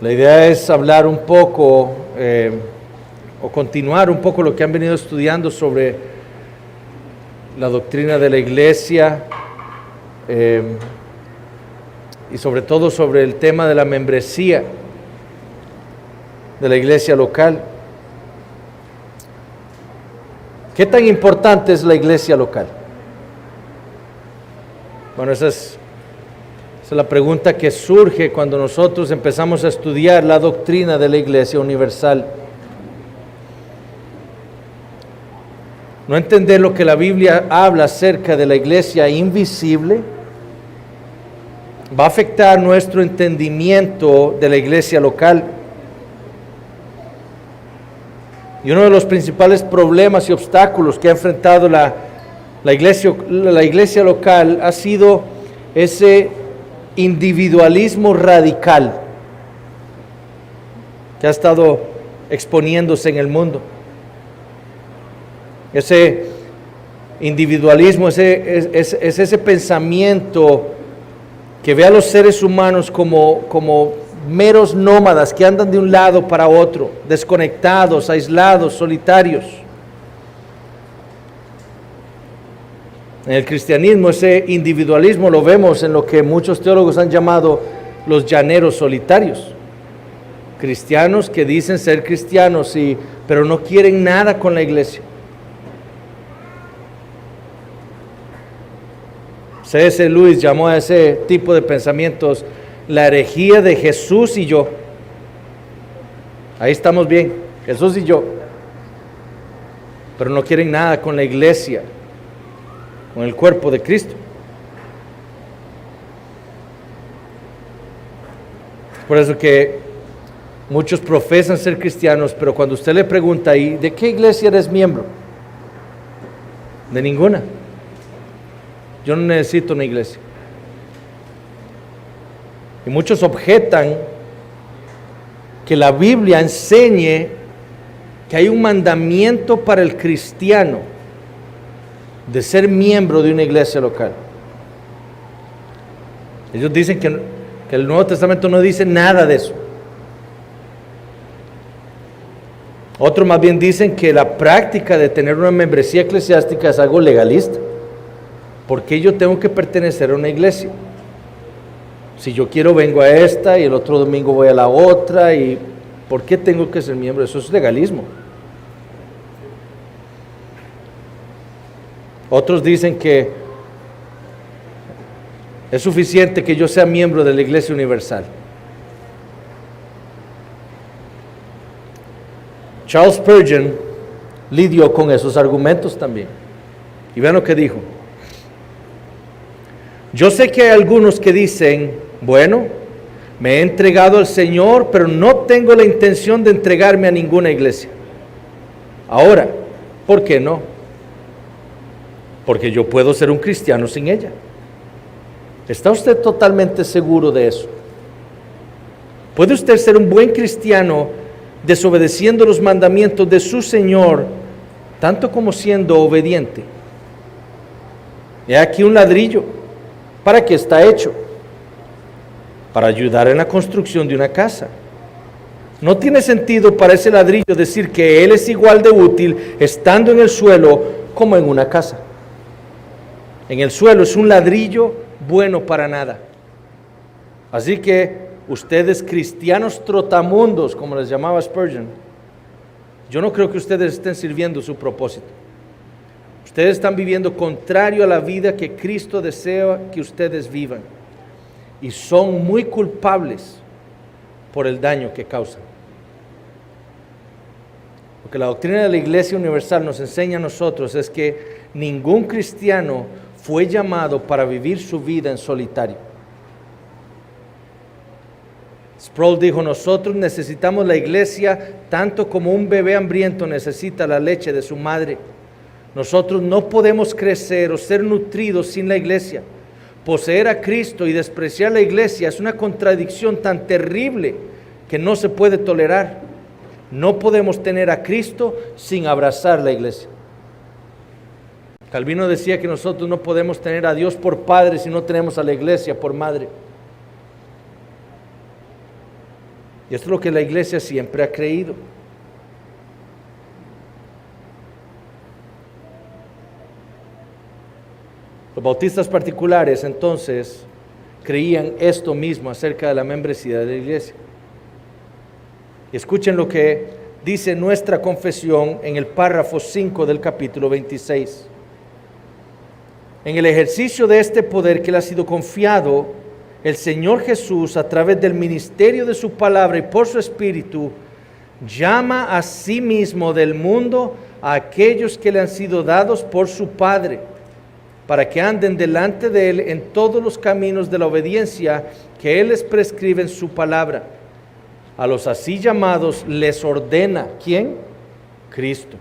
La idea es hablar un poco o continuar un poco lo que han venido estudiando sobre la doctrina de la iglesia y sobre todo sobre el tema de la membresía de la iglesia local. ¿Qué tan importante es la iglesia local? Bueno, esa es la pregunta que surge cuando nosotros empezamos a estudiar la doctrina de la Iglesia Universal. No entender lo que la Biblia habla acerca de la iglesia invisible va a afectar nuestro entendimiento de la iglesia local. Y uno de los principales problemas y obstáculos que ha enfrentado la iglesia local ha sido ese individualismo radical que ha estado exponiéndose en el mundo. Ese individualismo es ese pensamiento que ve a los seres humanos como meros nómadas que andan de un lado para otro, desconectados, aislados, solitarios. En el cristianismo ese individualismo lo vemos en lo que muchos teólogos han llamado los llaneros solitarios. Cristianos que dicen ser cristianos, pero no quieren nada con la iglesia. C.S. Lewis llamó a ese tipo de pensamientos la herejía de Jesús y yo. Ahí estamos bien, Jesús y yo. Pero no quieren nada con la iglesia, con el cuerpo de Cristo. Por eso que muchos profesan ser cristianos, pero cuando usted le pregunta ahí, ¿de qué iglesia eres miembro? De ninguna. Yo no necesito una iglesia. Y muchos objetan que la Biblia enseñe que hay un mandamiento para el cristiano de ser miembro de una iglesia local. Ellos dicen que el Nuevo Testamento no dice nada de eso. Otros más bien dicen que la práctica de tener una membresía eclesiástica es algo legalista. ¿Por qué yo tengo que pertenecer a una iglesia? Si yo quiero vengo a esta y el otro domingo voy a la otra, y ¿por qué tengo que ser miembro? Eso es legalismo. Otros dicen que es suficiente que yo sea miembro de la Iglesia Universal. Charles Spurgeon lidió con esos argumentos también. Y vean lo que dijo. Yo sé que hay algunos que dicen, bueno, me he entregado al Señor, pero no tengo la intención de entregarme a ninguna iglesia. Ahora, ¿por qué no? Porque yo puedo ser un cristiano sin ella. ¿Está usted totalmente seguro de eso? ¿Puede usted ser un buen cristiano desobedeciendo los mandamientos de su Señor, tanto como siendo obediente? He aquí un ladrillo. ¿Para qué está hecho? Para ayudar en la construcción de una casa. No tiene sentido para ese ladrillo decir que él es igual de útil estando en el suelo como en una casa. En el suelo es un ladrillo bueno para nada. Así que ustedes cristianos trotamundos, como les llamaba Spurgeon, yo no creo que ustedes estén sirviendo su propósito. Ustedes están viviendo contrario a la vida que Cristo desea que ustedes vivan. Y son muy culpables por el daño que causan. Lo que la doctrina de la Iglesia Universal nos enseña a nosotros es que ningún cristiano fue llamado para vivir su vida en solitario. Sproul dijo, nosotros necesitamos la iglesia tanto como un bebé hambriento necesita la leche de su madre. Nosotros no podemos crecer o ser nutridos sin la iglesia. Poseer a Cristo y despreciar la iglesia es una contradicción tan terrible que no se puede tolerar. No podemos tener a Cristo sin abrazar la iglesia. Calvino decía que nosotros no podemos tener a Dios por padre si no tenemos a la iglesia por madre. Y esto es lo que la iglesia siempre ha creído. Los bautistas particulares entonces creían esto mismo acerca de la membresía de la iglesia. Y escuchen lo que dice nuestra confesión en el párrafo 5 del capítulo 26. En el ejercicio de este poder que le ha sido confiado, el Señor Jesús, a través del ministerio de su palabra y por su Espíritu, llama a sí mismo del mundo a aquellos que le han sido dados por su Padre, para que anden delante de Él en todos los caminos de la obediencia que Él les prescribe en su palabra. A los así llamados les ordena, ¿quién? Cristo.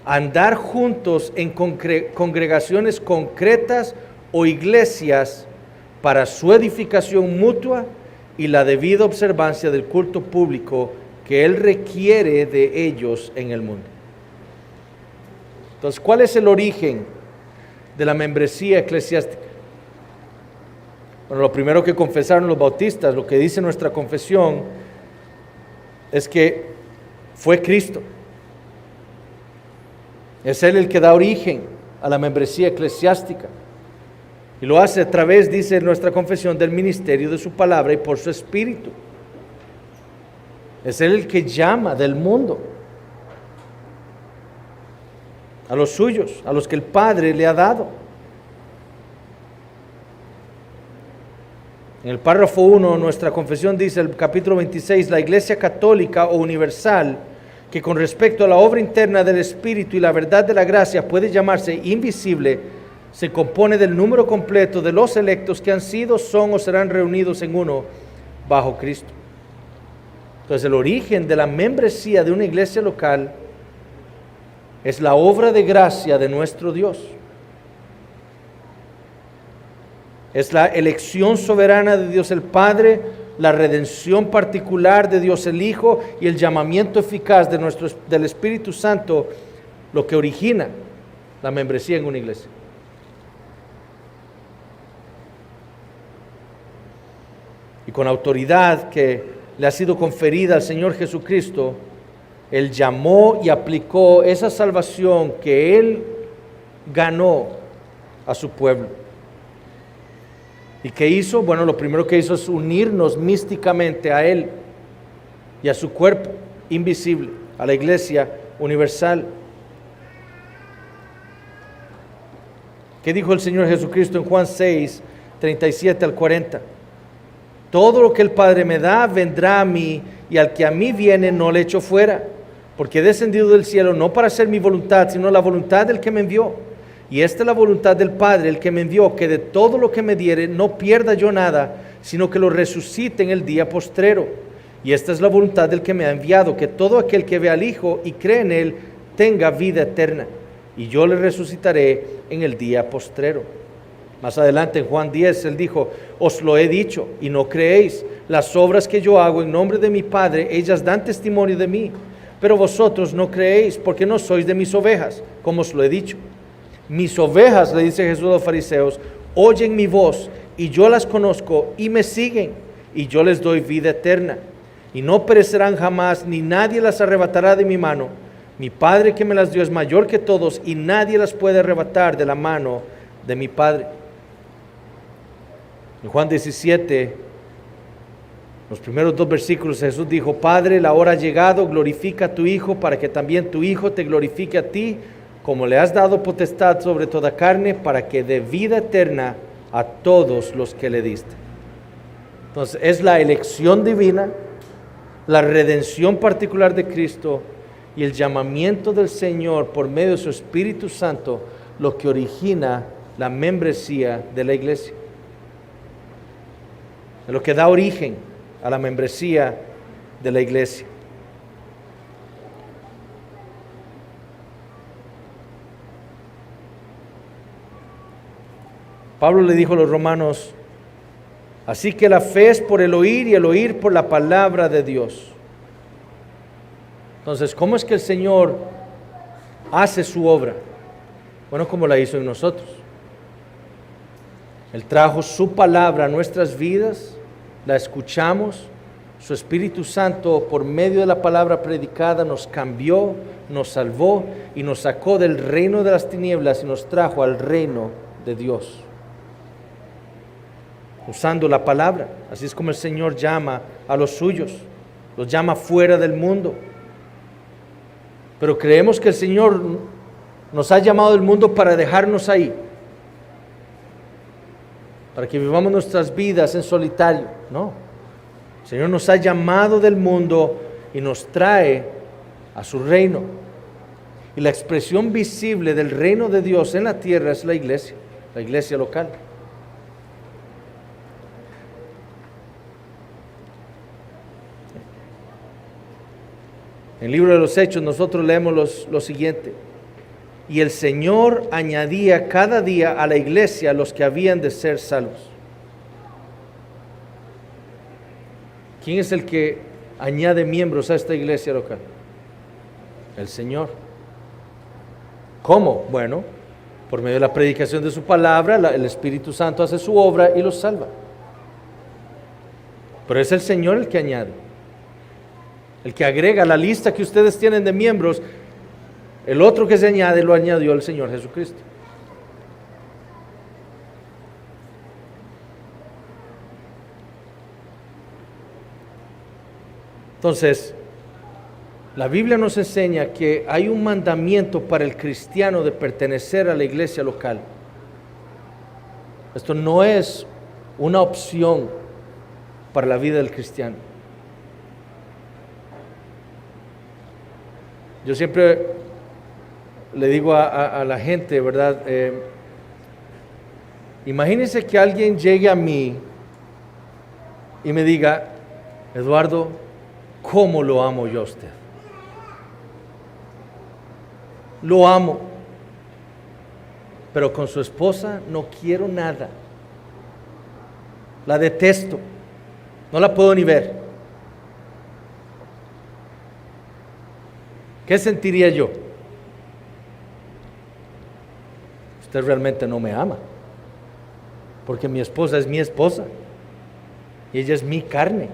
Andar juntos en congregaciones concretas o iglesias para su edificación mutua y la debida observancia del culto público que Él requiere de ellos en el mundo. Entonces, ¿cuál es el origen de la membresía eclesiástica? Bueno, lo primero que confesaron los bautistas, lo que dice nuestra confesión, es que fue Cristo. Es Él el que da origen a la membresía eclesiástica. Y lo hace a través, dice nuestra confesión, del ministerio de su palabra y por su Espíritu. Es Él el que llama del mundo a los suyos, a los que el Padre le ha dado. En el párrafo 1, nuestra confesión dice, el capítulo 26, la Iglesia católica o universal, que con respecto a la obra interna del Espíritu y la verdad de la gracia puede llamarse invisible, se compone del número completo de los electos que han sido, son o serán reunidos en uno bajo Cristo. Entonces, el origen de la membresía de una iglesia local es la obra de gracia de nuestro Dios. Es la elección soberana de Dios el Padre, la redención particular de Dios el Hijo y el llamamiento eficaz del Espíritu Santo lo que origina la membresía en una iglesia. Y con autoridad que le ha sido conferida al Señor Jesucristo, Él llamó y aplicó esa salvación que Él ganó a su pueblo. ¿Y qué hizo? Bueno, lo primero que hizo es unirnos místicamente a Él y a su cuerpo invisible, a la iglesia universal. ¿Qué dijo el Señor Jesucristo en Juan 6, 37 al 40? Todo lo que el Padre me da vendrá a mí, y al que a mí viene no le echo fuera, porque he descendido del cielo no para hacer mi voluntad, sino la voluntad del que me envió. Y esta es la voluntad del Padre, el que me envió, que de todo lo que me diere no pierda yo nada, sino que lo resucite en el día postrero. Y esta es la voluntad del que me ha enviado, que todo aquel que ve al Hijo y cree en Él tenga vida eterna, y yo le resucitaré en el día postrero. Más adelante en Juan 10, Él dijo, os lo he dicho y no creéis. Las obras que yo hago en nombre de mi Padre, ellas dan testimonio de mí. Pero vosotros no creéis porque no sois de mis ovejas, como os lo he dicho. Mis ovejas, le dice Jesús a los fariseos, oyen mi voz y yo las conozco y me siguen y yo les doy vida eterna. Y no perecerán jamás, ni nadie las arrebatará de mi mano. Mi Padre que me las dio es mayor que todos y nadie las puede arrebatar de la mano de mi Padre. En Juan 17, los primeros 2 versículos, Jesús dijo, Padre, la hora ha llegado, glorifica a tu Hijo, para que también tu Hijo te glorifique a ti, como le has dado potestad sobre toda carne, para que dé vida eterna a todos los que le diste. Entonces, es la elección divina, la redención particular de Cristo y el llamamiento del Señor por medio de su Espíritu Santo lo que origina la membresía de la iglesia. Es lo que da origen a la membresía de la iglesia. Pablo le dijo a los romanos, así que la fe es por el oír y el oír por la palabra de Dios. Entonces, ¿cómo es que el Señor hace su obra? Bueno, como la hizo en nosotros. Él trajo su palabra a nuestras vidas la escuchamos, su Espíritu Santo por medio de la palabra predicada nos cambió, nos salvó y nos sacó del reino de las tinieblas y nos trajo al reino de Dios. Usando la palabra, así es como el Señor llama a los suyos, los llama fuera del mundo. Pero creemos que el Señor nos ha llamado del mundo para dejarnos ahí, para que vivamos nuestras vidas en solitario. No, el Señor nos ha llamado del mundo y nos trae a su reino. Y la expresión visible del reino de Dios en la tierra es la iglesia local. En el libro de los Hechos nosotros leemos lo siguiente: y el Señor añadía cada día a la iglesia los que habían de ser salvos. ¿Quién es el que añade miembros a esta iglesia local? El Señor. ¿Cómo? Bueno, por medio de la predicación de su palabra, el Espíritu Santo hace su obra y los salva. Pero es el Señor el que añade, el que agrega la lista que ustedes tienen de miembros. El otro que se añade lo añadió el Señor Jesucristo. Entonces, la Biblia nos enseña que hay un mandamiento para el cristiano de pertenecer a la iglesia local. Esto no es una opción para la vida del cristiano. Yo siempre le digo a la gente, ¿verdad? Imagínense que alguien llegue a mí y me diga: Eduardo, ¿cómo lo amo yo a usted? Lo amo, pero con su esposa no quiero nada. La detesto, no la puedo ni ver. ¿Qué sentiría yo? Usted realmente no me ama, porque mi esposa es mi esposa y ella es mi carne.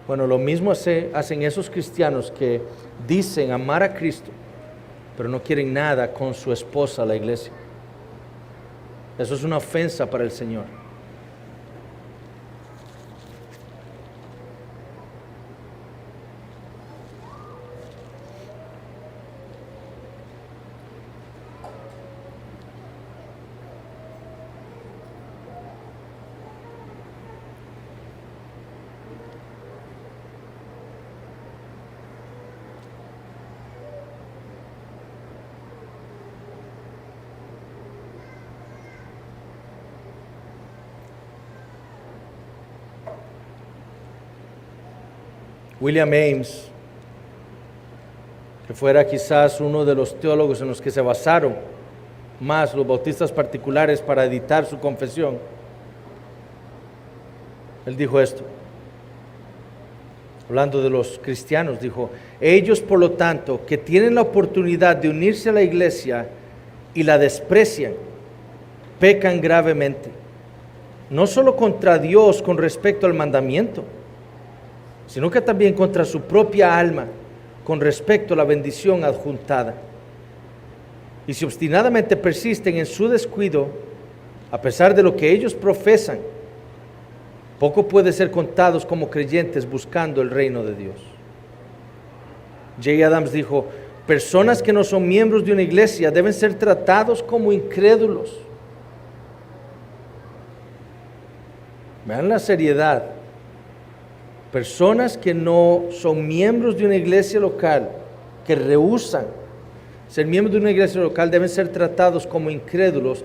Bueno, lo mismo hacen esos cristianos que dicen amar a Cristo, pero no quieren nada con su esposa, la iglesia. Eso es una ofensa para el Señor. William Ames, que fuera quizás uno de los teólogos en los que se basaron más los bautistas particulares para editar su confesión, él dijo esto, hablando de los cristianos, dijo: ellos, por lo tanto, que tienen la oportunidad de unirse a la iglesia y la desprecian, pecan gravemente, no solo contra Dios con respecto al mandamiento, sino que también contra su propia alma con respecto a la bendición adjuntada. Y si obstinadamente persisten en su descuido, a pesar de lo que ellos profesan, poco puede ser contados como creyentes buscando el reino de Dios. J. Adams dijo: personas que no son miembros de una iglesia deben ser tratados como incrédulos. Vean la seriedad. Personas que no son miembros de una iglesia local, que rehúsan ser miembros de una iglesia local, deben ser tratados como incrédulos,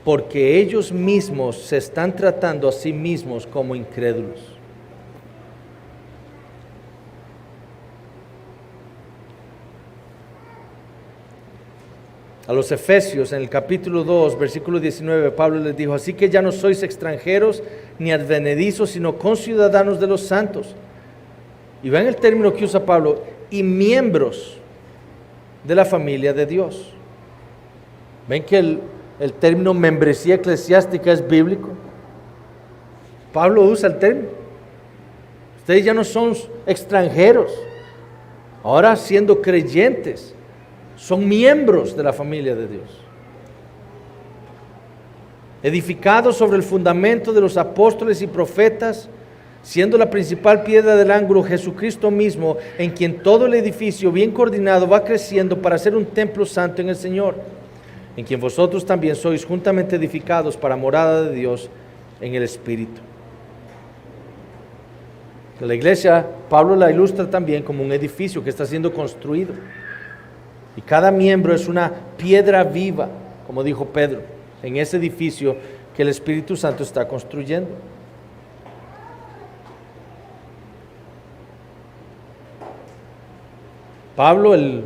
porque ellos mismos se están tratando a sí mismos como incrédulos. A los Efesios, en el capítulo 2, versículo 19, Pablo les dijo: así que ya no sois extranjeros ni advenedizos, sino conciudadanos de los santos. Y vean el término que usa Pablo: y miembros de la familia de Dios. Ven que el término membresía eclesiástica es bíblico. Pablo usa el término. Ustedes ya no son extranjeros. Ahora, siendo creyentes, son miembros de la familia de Dios. Edificados sobre el fundamento de los apóstoles y profetas, siendo la principal piedra del ángulo Jesucristo mismo, en quien todo el edificio bien coordinado va creciendo para ser un templo santo en el Señor, en quien vosotros también sois juntamente edificados para morada de Dios en el Espíritu. La iglesia, Pablo la ilustra también como un edificio que está siendo construido. Y cada miembro es una piedra viva, como dijo Pedro, en ese edificio que el Espíritu Santo está construyendo. Pablo, el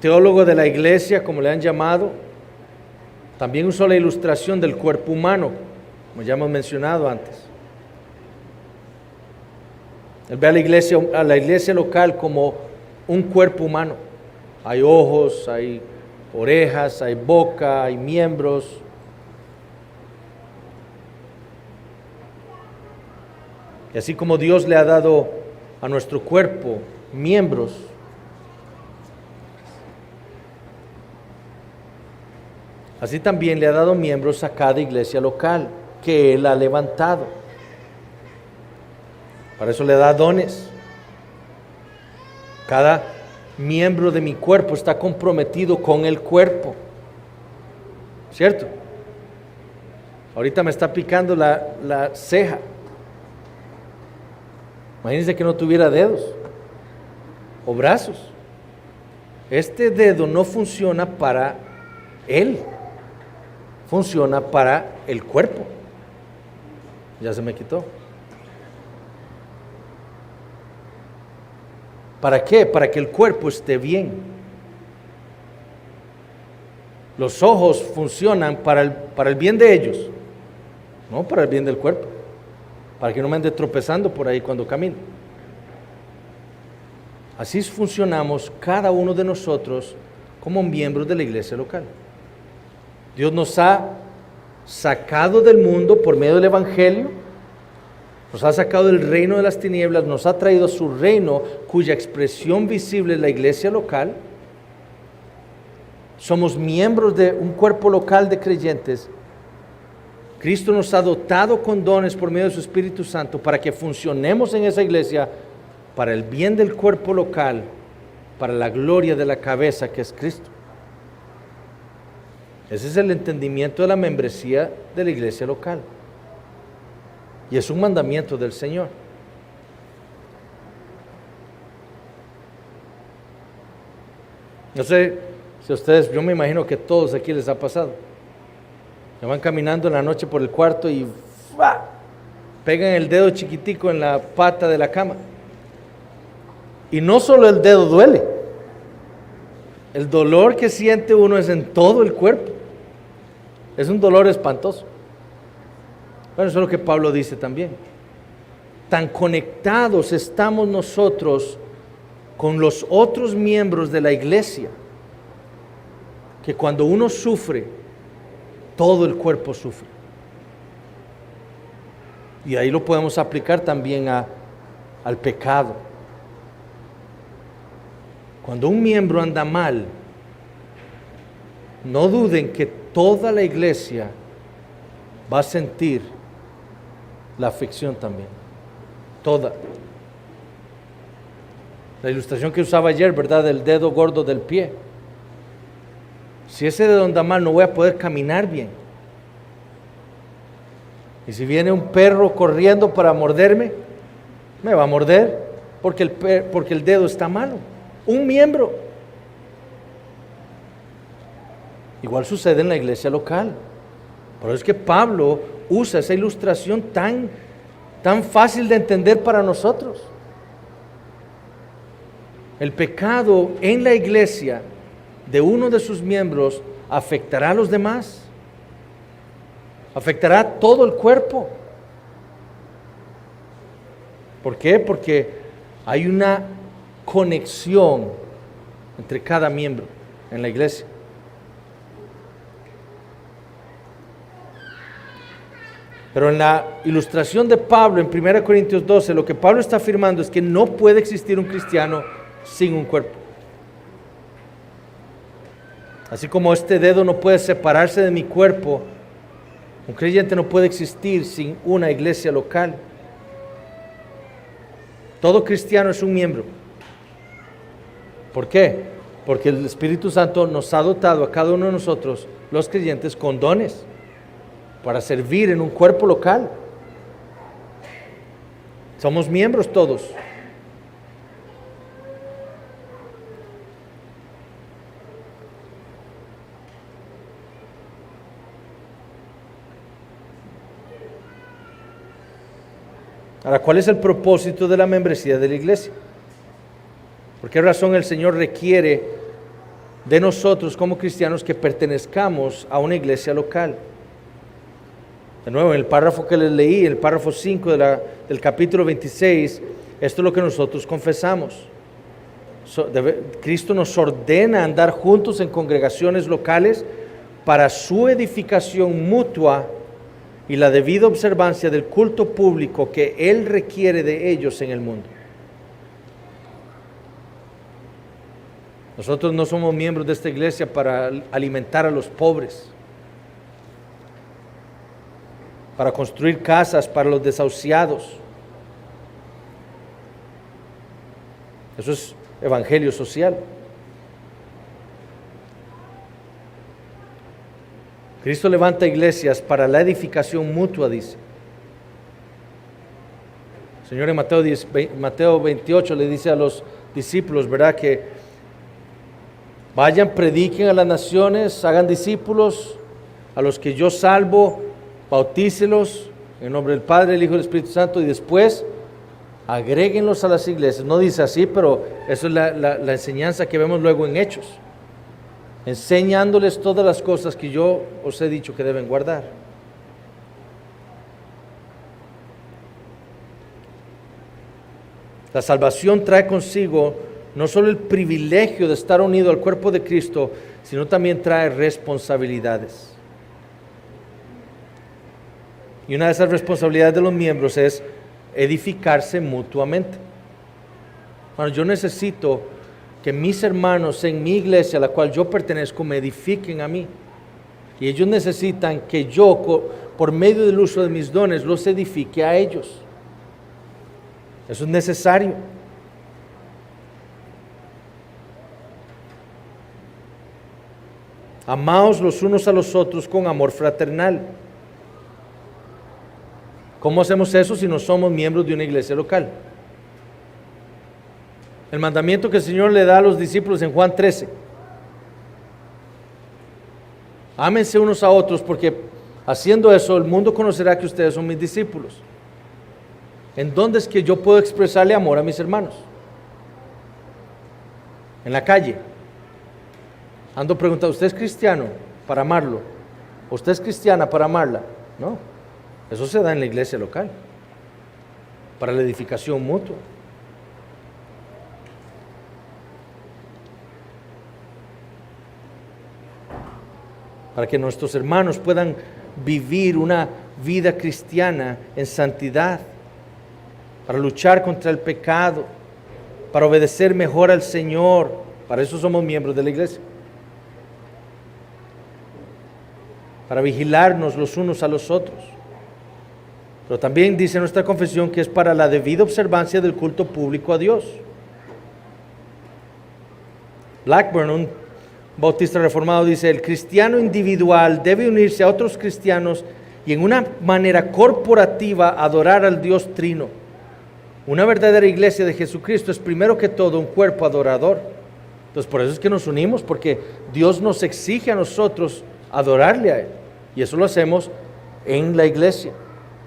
teólogo de la iglesia, como le han llamado, también usó la ilustración del cuerpo humano, como ya hemos mencionado antes. Él ve a la iglesia local como un cuerpo humano. Hay ojos, hay orejas, hay boca, hay miembros. Y así como Dios le ha dado a nuestro cuerpo miembros, así también le ha dado miembros a cada iglesia local que Él ha levantado. Para eso le da dones. Cada miembro de mi cuerpo está comprometido con el cuerpo. ¿Cierto? Ahorita me está picando la ceja. Imagínense que no tuviera dedos o brazos. Este dedo no funciona para él, funciona para el cuerpo. Ya se me quitó. ¿Para qué? Para que el cuerpo esté bien. Los ojos funcionan para el bien de ellos, no para el bien del cuerpo, para que no me ande tropezando por ahí cuando camino. Así funcionamos cada uno de nosotros como miembros de la iglesia local. Dios nos ha sacado del mundo por medio del Evangelio, nos ha sacado del reino de las tinieblas, nos ha traído a su reino, cuya expresión visible es la iglesia local. Somos miembros de un cuerpo local de creyentes. Cristo nos ha dotado con dones por medio de su Espíritu Santo para que funcionemos en esa iglesia para el bien del cuerpo local, para la gloria de la cabeza que es Cristo. Ese es el entendimiento de la membresía de la iglesia local. Y es un mandamiento del Señor. No sé si a ustedes, yo me imagino que a todos aquí les ha pasado. Se van caminando en la noche por el cuarto y ¡fua!, pegan el dedo chiquitico en la pata de la cama. Y no solo el dedo duele, el dolor que siente uno es en todo el cuerpo. Es un dolor espantoso. Bueno, eso es lo que Pablo dice también. Tan conectados estamos nosotros con los otros miembros de la iglesia, que cuando uno sufre, todo el cuerpo sufre. Y ahí lo podemos aplicar también al pecado. Cuando un miembro anda mal, no duden que toda la iglesia va a sentir la aflicción también. Toda. La ilustración que usaba ayer, ¿verdad? Del dedo gordo del pie. Si ese dedo anda mal, no voy a poder caminar bien. Y si viene un perro corriendo para morderme, me va a morder porque el dedo está malo. Un miembro. Igual sucede en la iglesia local. Por eso es que Pablo usa esa ilustración tan fácil de entender para nosotros. El pecado en la iglesia de uno de sus miembros afectará a los demás, afectará a todo el cuerpo. ¿Por qué? Porque hay una conexión entre cada miembro en la iglesia. Pero en la ilustración de Pablo en 1 Corintios 12, lo que Pablo está afirmando es que no puede existir un cristiano sin un cuerpo. Así como este dedo no puede separarse de mi cuerpo, un creyente no puede existir sin una iglesia local. Todo cristiano es un miembro. ¿Por qué? Porque el Espíritu Santo nos ha dotado a cada uno de nosotros, los creyentes, con dones para servir en un cuerpo local. Somos miembros todos. Ahora, ¿cuál es el propósito de la membresía de la iglesia? ¿Por qué razón el Señor requiere de nosotros como cristianos que pertenezcamos a una iglesia local? De nuevo, en el párrafo que les leí, el párrafo 5 del capítulo 26, esto es lo que nosotros confesamos. Cristo nos ordena andar juntos en congregaciones locales para su edificación mutua y la debida observancia del culto público que Él requiere de ellos en el mundo. Nosotros no somos miembros de esta iglesia para alimentar a los pobres, para construir casas para los desahuciados. Eso es evangelio social. Cristo levanta iglesias para la edificación mutua, dice. El Señor en Mateo 28 le dice a los discípulos, ¿verdad? Que vayan, prediquen a las naciones, hagan discípulos, a los que yo salvo, bautícelos en el nombre del Padre, el Hijo y del Espíritu Santo, y después agréguenlos a las iglesias. No dice así, pero eso es la enseñanza que vemos luego en Hechos. Enseñándoles todas las cosas que yo os he dicho que deben guardar. La salvación trae consigo no solo el privilegio de estar unido al cuerpo de Cristo, sino también trae responsabilidades. Y una de esas responsabilidades de los miembros es edificarse mutuamente. Bueno, yo necesito que mis hermanos en mi iglesia a la cual yo pertenezco me edifiquen a mí. Y ellos necesitan que yo, por medio del uso de mis dones, los edifique a ellos. Eso es necesario. Amaos los unos a los otros con amor fraternal. ¿Cómo hacemos eso si no somos miembros de una iglesia local? El mandamiento que el Señor le da a los discípulos en Juan 13. Ámense unos a otros, porque haciendo eso el mundo conocerá que ustedes son mis discípulos. ¿En dónde es que yo puedo expresarle amor a mis hermanos? En la calle. Ando preguntando, ¿usted es cristiano para amarlo? ¿Usted es cristiana para amarla? No. Eso se da en la iglesia local, para la edificación mutua. Para que nuestros hermanos puedan vivir una vida cristiana en santidad, para luchar contra el pecado, para obedecer mejor al Señor. Para eso somos miembros de la iglesia. Para vigilarnos los unos a los otros. Pero también dice nuestra confesión que es para la debida observancia del culto público a Dios. Blackburn, un bautista reformado, dice: el cristiano individual debe unirse a otros cristianos y en una manera corporativa adorar al Dios Trino. Una verdadera iglesia de Jesucristo es primero que todo un cuerpo adorador. Entonces por eso es que nos unimos, porque Dios nos exige a nosotros adorarle a Él. Y eso lo hacemos en la iglesia,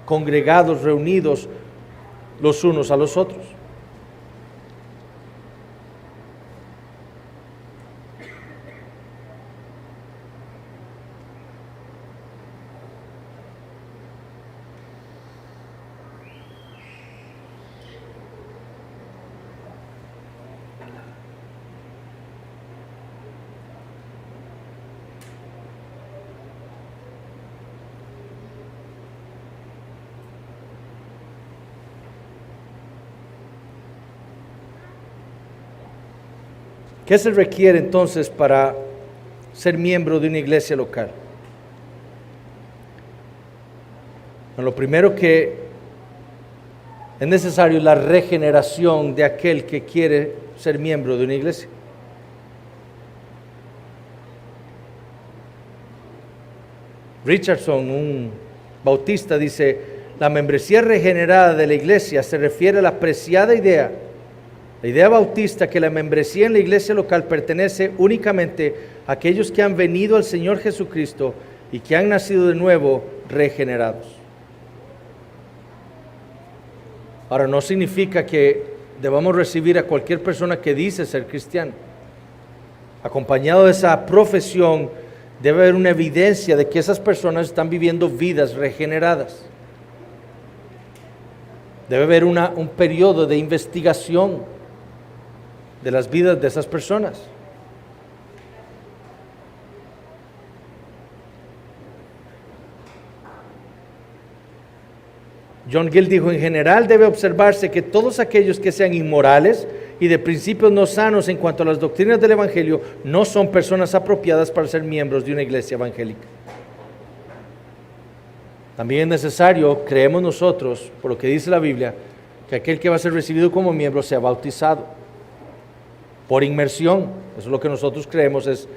congregados, reunidos los unos a los otros. ¿Qué se requiere entonces para ser miembro de una iglesia local? Bueno, lo primero que es necesario es la regeneración de aquel que quiere ser miembro de una iglesia. Richardson, un bautista, dice: la membresía regenerada de la iglesia se refiere a la apreciada idea, la idea bautista, que la membresía en la iglesia local pertenece únicamente a aquellos que han venido al Señor Jesucristo y que han nacido de nuevo regenerados. Ahora, no significa que debamos recibir a cualquier persona que dice ser cristiano. Acompañado de esa profesión, debe haber una evidencia de que esas personas están viviendo vidas regeneradas. Debe haber un periodo de investigación de las vidas de esas personas. John Gill dijo: en general debe observarse que todos aquellos que sean inmorales y de principios no sanos en cuanto a las doctrinas del Evangelio no son personas apropiadas para ser miembros de una iglesia evangélica. También es necesario, creemos nosotros, por lo que dice la Biblia, que aquel que va a ser recibido como miembro sea bautizado por inmersión. Eso es lo que nosotros creemos es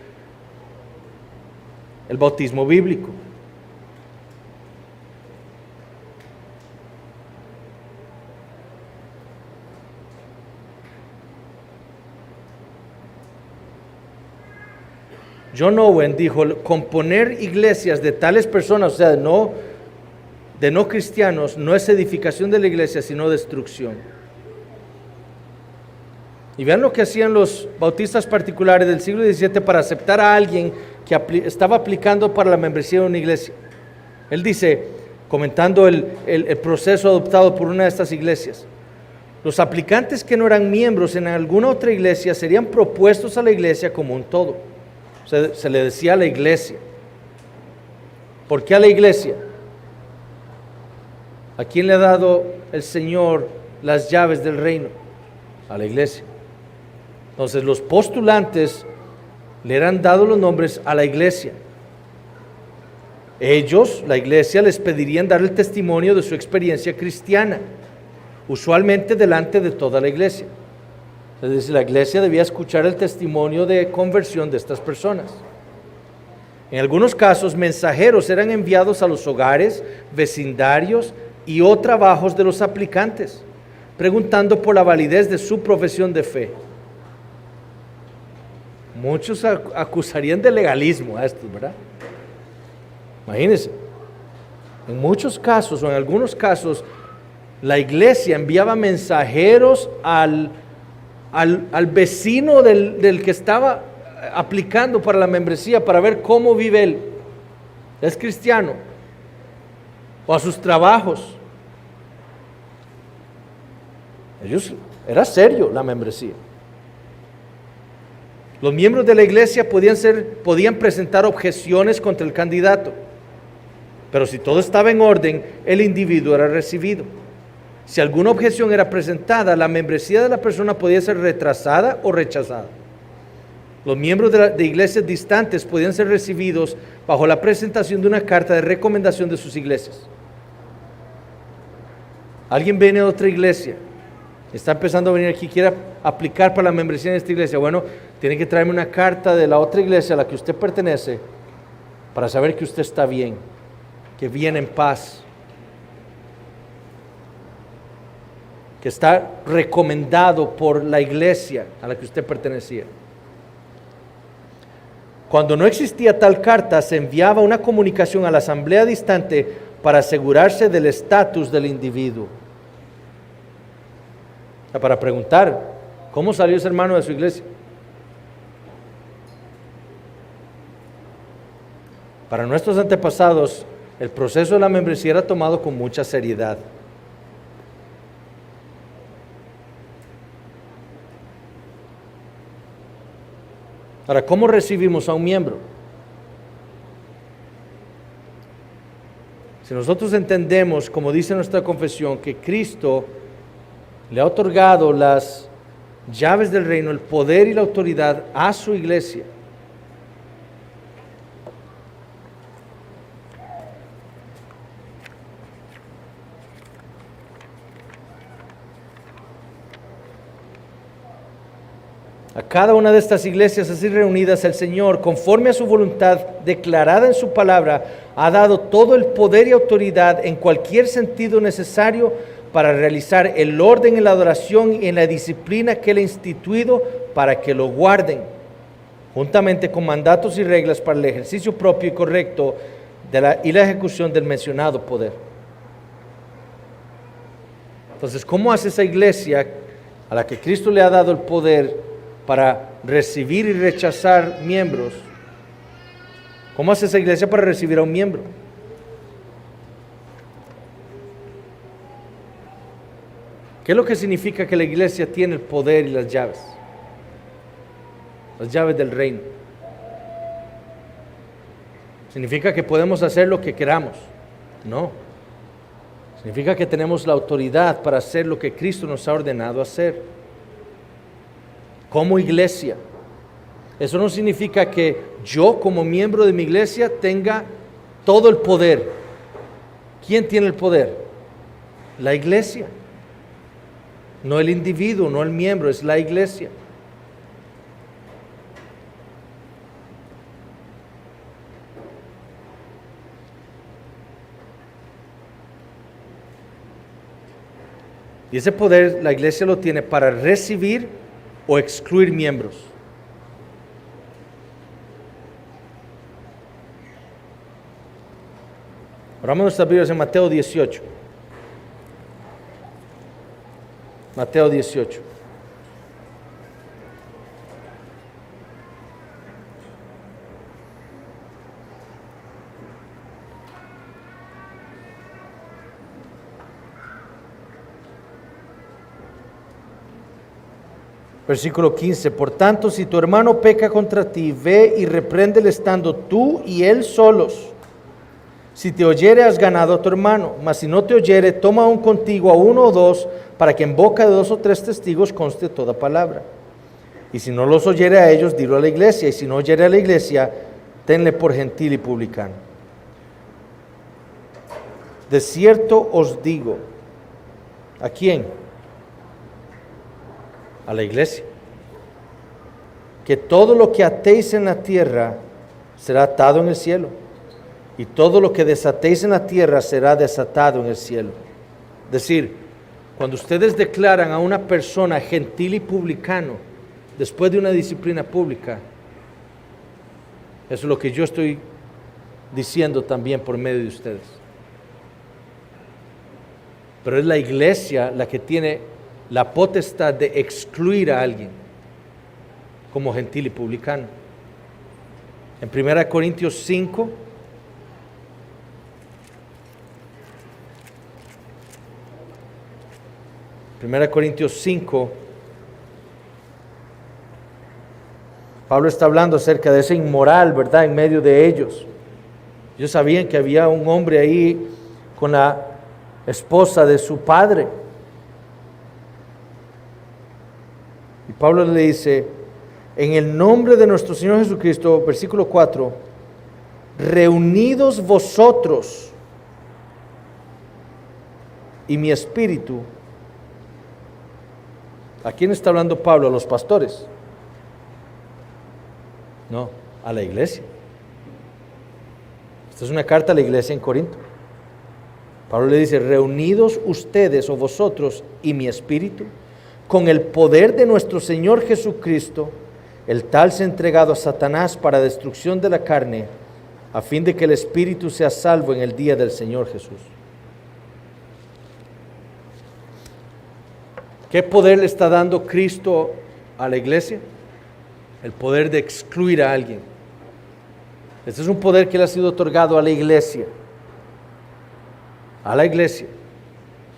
el bautismo bíblico. John Owen dijo: componer iglesias de tales personas, o sea, de no cristianos, no es edificación de la iglesia, sino destrucción. Y vean lo que hacían los bautistas particulares del siglo XVII para aceptar a alguien que estaba aplicando para la membresía de una iglesia. Él dice, comentando el proceso adoptado por una de estas iglesias: los aplicantes que no eran miembros en alguna otra iglesia serían propuestos a la iglesia como un todo. Se le decía a la iglesia. ¿Por qué a la iglesia? ¿A quién le ha dado el Señor las llaves del reino? A la iglesia. Entonces los postulantes le eran dados los nombres a la iglesia. Ellos, la iglesia, les pedirían dar el testimonio de su experiencia cristiana, usualmente delante de toda la iglesia. Es decir, la iglesia debía escuchar el testimonio de conversión de estas personas. En algunos casos, mensajeros eran enviados a los hogares, vecindarios y o trabajos de los aplicantes, preguntando por la validez de su profesión de fe. Muchos acusarían de legalismo a estos, ¿verdad? Imagínense, en muchos casos o en algunos casos, la iglesia enviaba mensajeros al vecino del que estaba aplicando para la membresía para ver cómo vive él. ¿Es cristiano? O a sus trabajos. Era serio la membresía. Los miembros de la iglesia podían presentar objeciones contra el candidato, pero si todo estaba en orden, el individuo era recibido. Si alguna objeción era presentada, la membresía de la persona podía ser retrasada o rechazada. Los miembros de iglesias distantes podían ser recibidos bajo la presentación de una carta de recomendación de sus iglesias. Alguien viene de otra iglesia, está empezando a venir aquí, quiere aplicar para la membresía en esta iglesia. Bueno, tiene que traerme una carta de la otra iglesia a la que usted pertenece para saber que usted está bien, que viene en paz, que está recomendado por la iglesia a la que usted pertenecía. Cuando no existía tal carta, se enviaba una comunicación a la asamblea distante para asegurarse del estatus del individuo. Para preguntar, ¿cómo salió ese hermano de su iglesia? Para nuestros antepasados, el proceso de la membresía era tomado con mucha seriedad. Ahora, ¿cómo recibimos a un miembro? Si nosotros entendemos, como dice nuestra confesión, que Cristo le ha otorgado las llaves del reino, el poder y la autoridad a su iglesia. A cada una de estas iglesias así reunidas, el Señor, conforme a su voluntad declarada en su palabra, ha dado todo el poder y autoridad en cualquier sentido necesario para realizar el orden en la adoración y en la disciplina que Él ha instituido para que lo guarden, juntamente con mandatos y reglas para el ejercicio propio y correcto y la ejecución del mencionado poder. Entonces, ¿cómo hace esa iglesia a la que Cristo le ha dado el poder para recibir y rechazar miembros? ¿Cómo hace esa iglesia para recibir a un miembro? ¿Qué es lo que significa que la iglesia tiene el poder y las llaves? Las llaves del reino. ¿Significa que podemos hacer lo que queramos? No. Significa que tenemos la autoridad para hacer lo que Cristo nos ha ordenado hacer. Como iglesia. Eso no significa que yo como miembro de mi iglesia tenga todo el poder. ¿Quién tiene el poder? La iglesia. No el individuo, no el miembro, es la iglesia. Y ese poder la iglesia lo tiene para recibir o excluir miembros. Abramos nuestras Biblias en Mateo 18. Mateo 18. Versículo 15, por tanto, si tu hermano peca contra ti, ve y repréndele estando tú y él solos. Si te oyere, has ganado a tu hermano, mas si no te oyere, toma aún contigo a uno o dos, para que en boca de 2 o 3 testigos conste toda palabra. Y si no los oyere a ellos, dilo a la iglesia, y si no oyere a la iglesia, tenle por gentil y publicano. De cierto os digo, ¿a quién? A la iglesia, que todo lo que atéis en la tierra será atado en el cielo, y todo lo que desatéis en la tierra será desatado en el cielo. Es decir, cuando ustedes declaran a una persona gentil y publicano después de una disciplina pública, eso es lo que yo estoy diciendo también por medio de ustedes. Pero es la iglesia la que tiene la potestad de excluir a alguien como gentil y publicano. En 1 Corintios 5, Pablo está hablando acerca de ese inmoral, ¿verdad?, en medio de ellos. Ellos sabían que había un hombre ahí con la esposa de su padre. Y Pablo le dice, en el nombre de nuestro Señor Jesucristo, versículo 4, reunidos vosotros y mi espíritu. ¿A quién está hablando Pablo? ¿A los pastores? No, a la iglesia. Esta es una carta a la iglesia en Corinto. Pablo le dice, reunidos ustedes o vosotros y mi espíritu, con el poder de nuestro Señor Jesucristo, el tal se ha entregado a Satanás para destrucción de la carne, a fin de que el espíritu sea salvo en el día del Señor Jesús. ¿Qué poder le está dando Cristo a la iglesia? El poder de excluir a alguien. Este es un poder que le ha sido otorgado a la iglesia. A la iglesia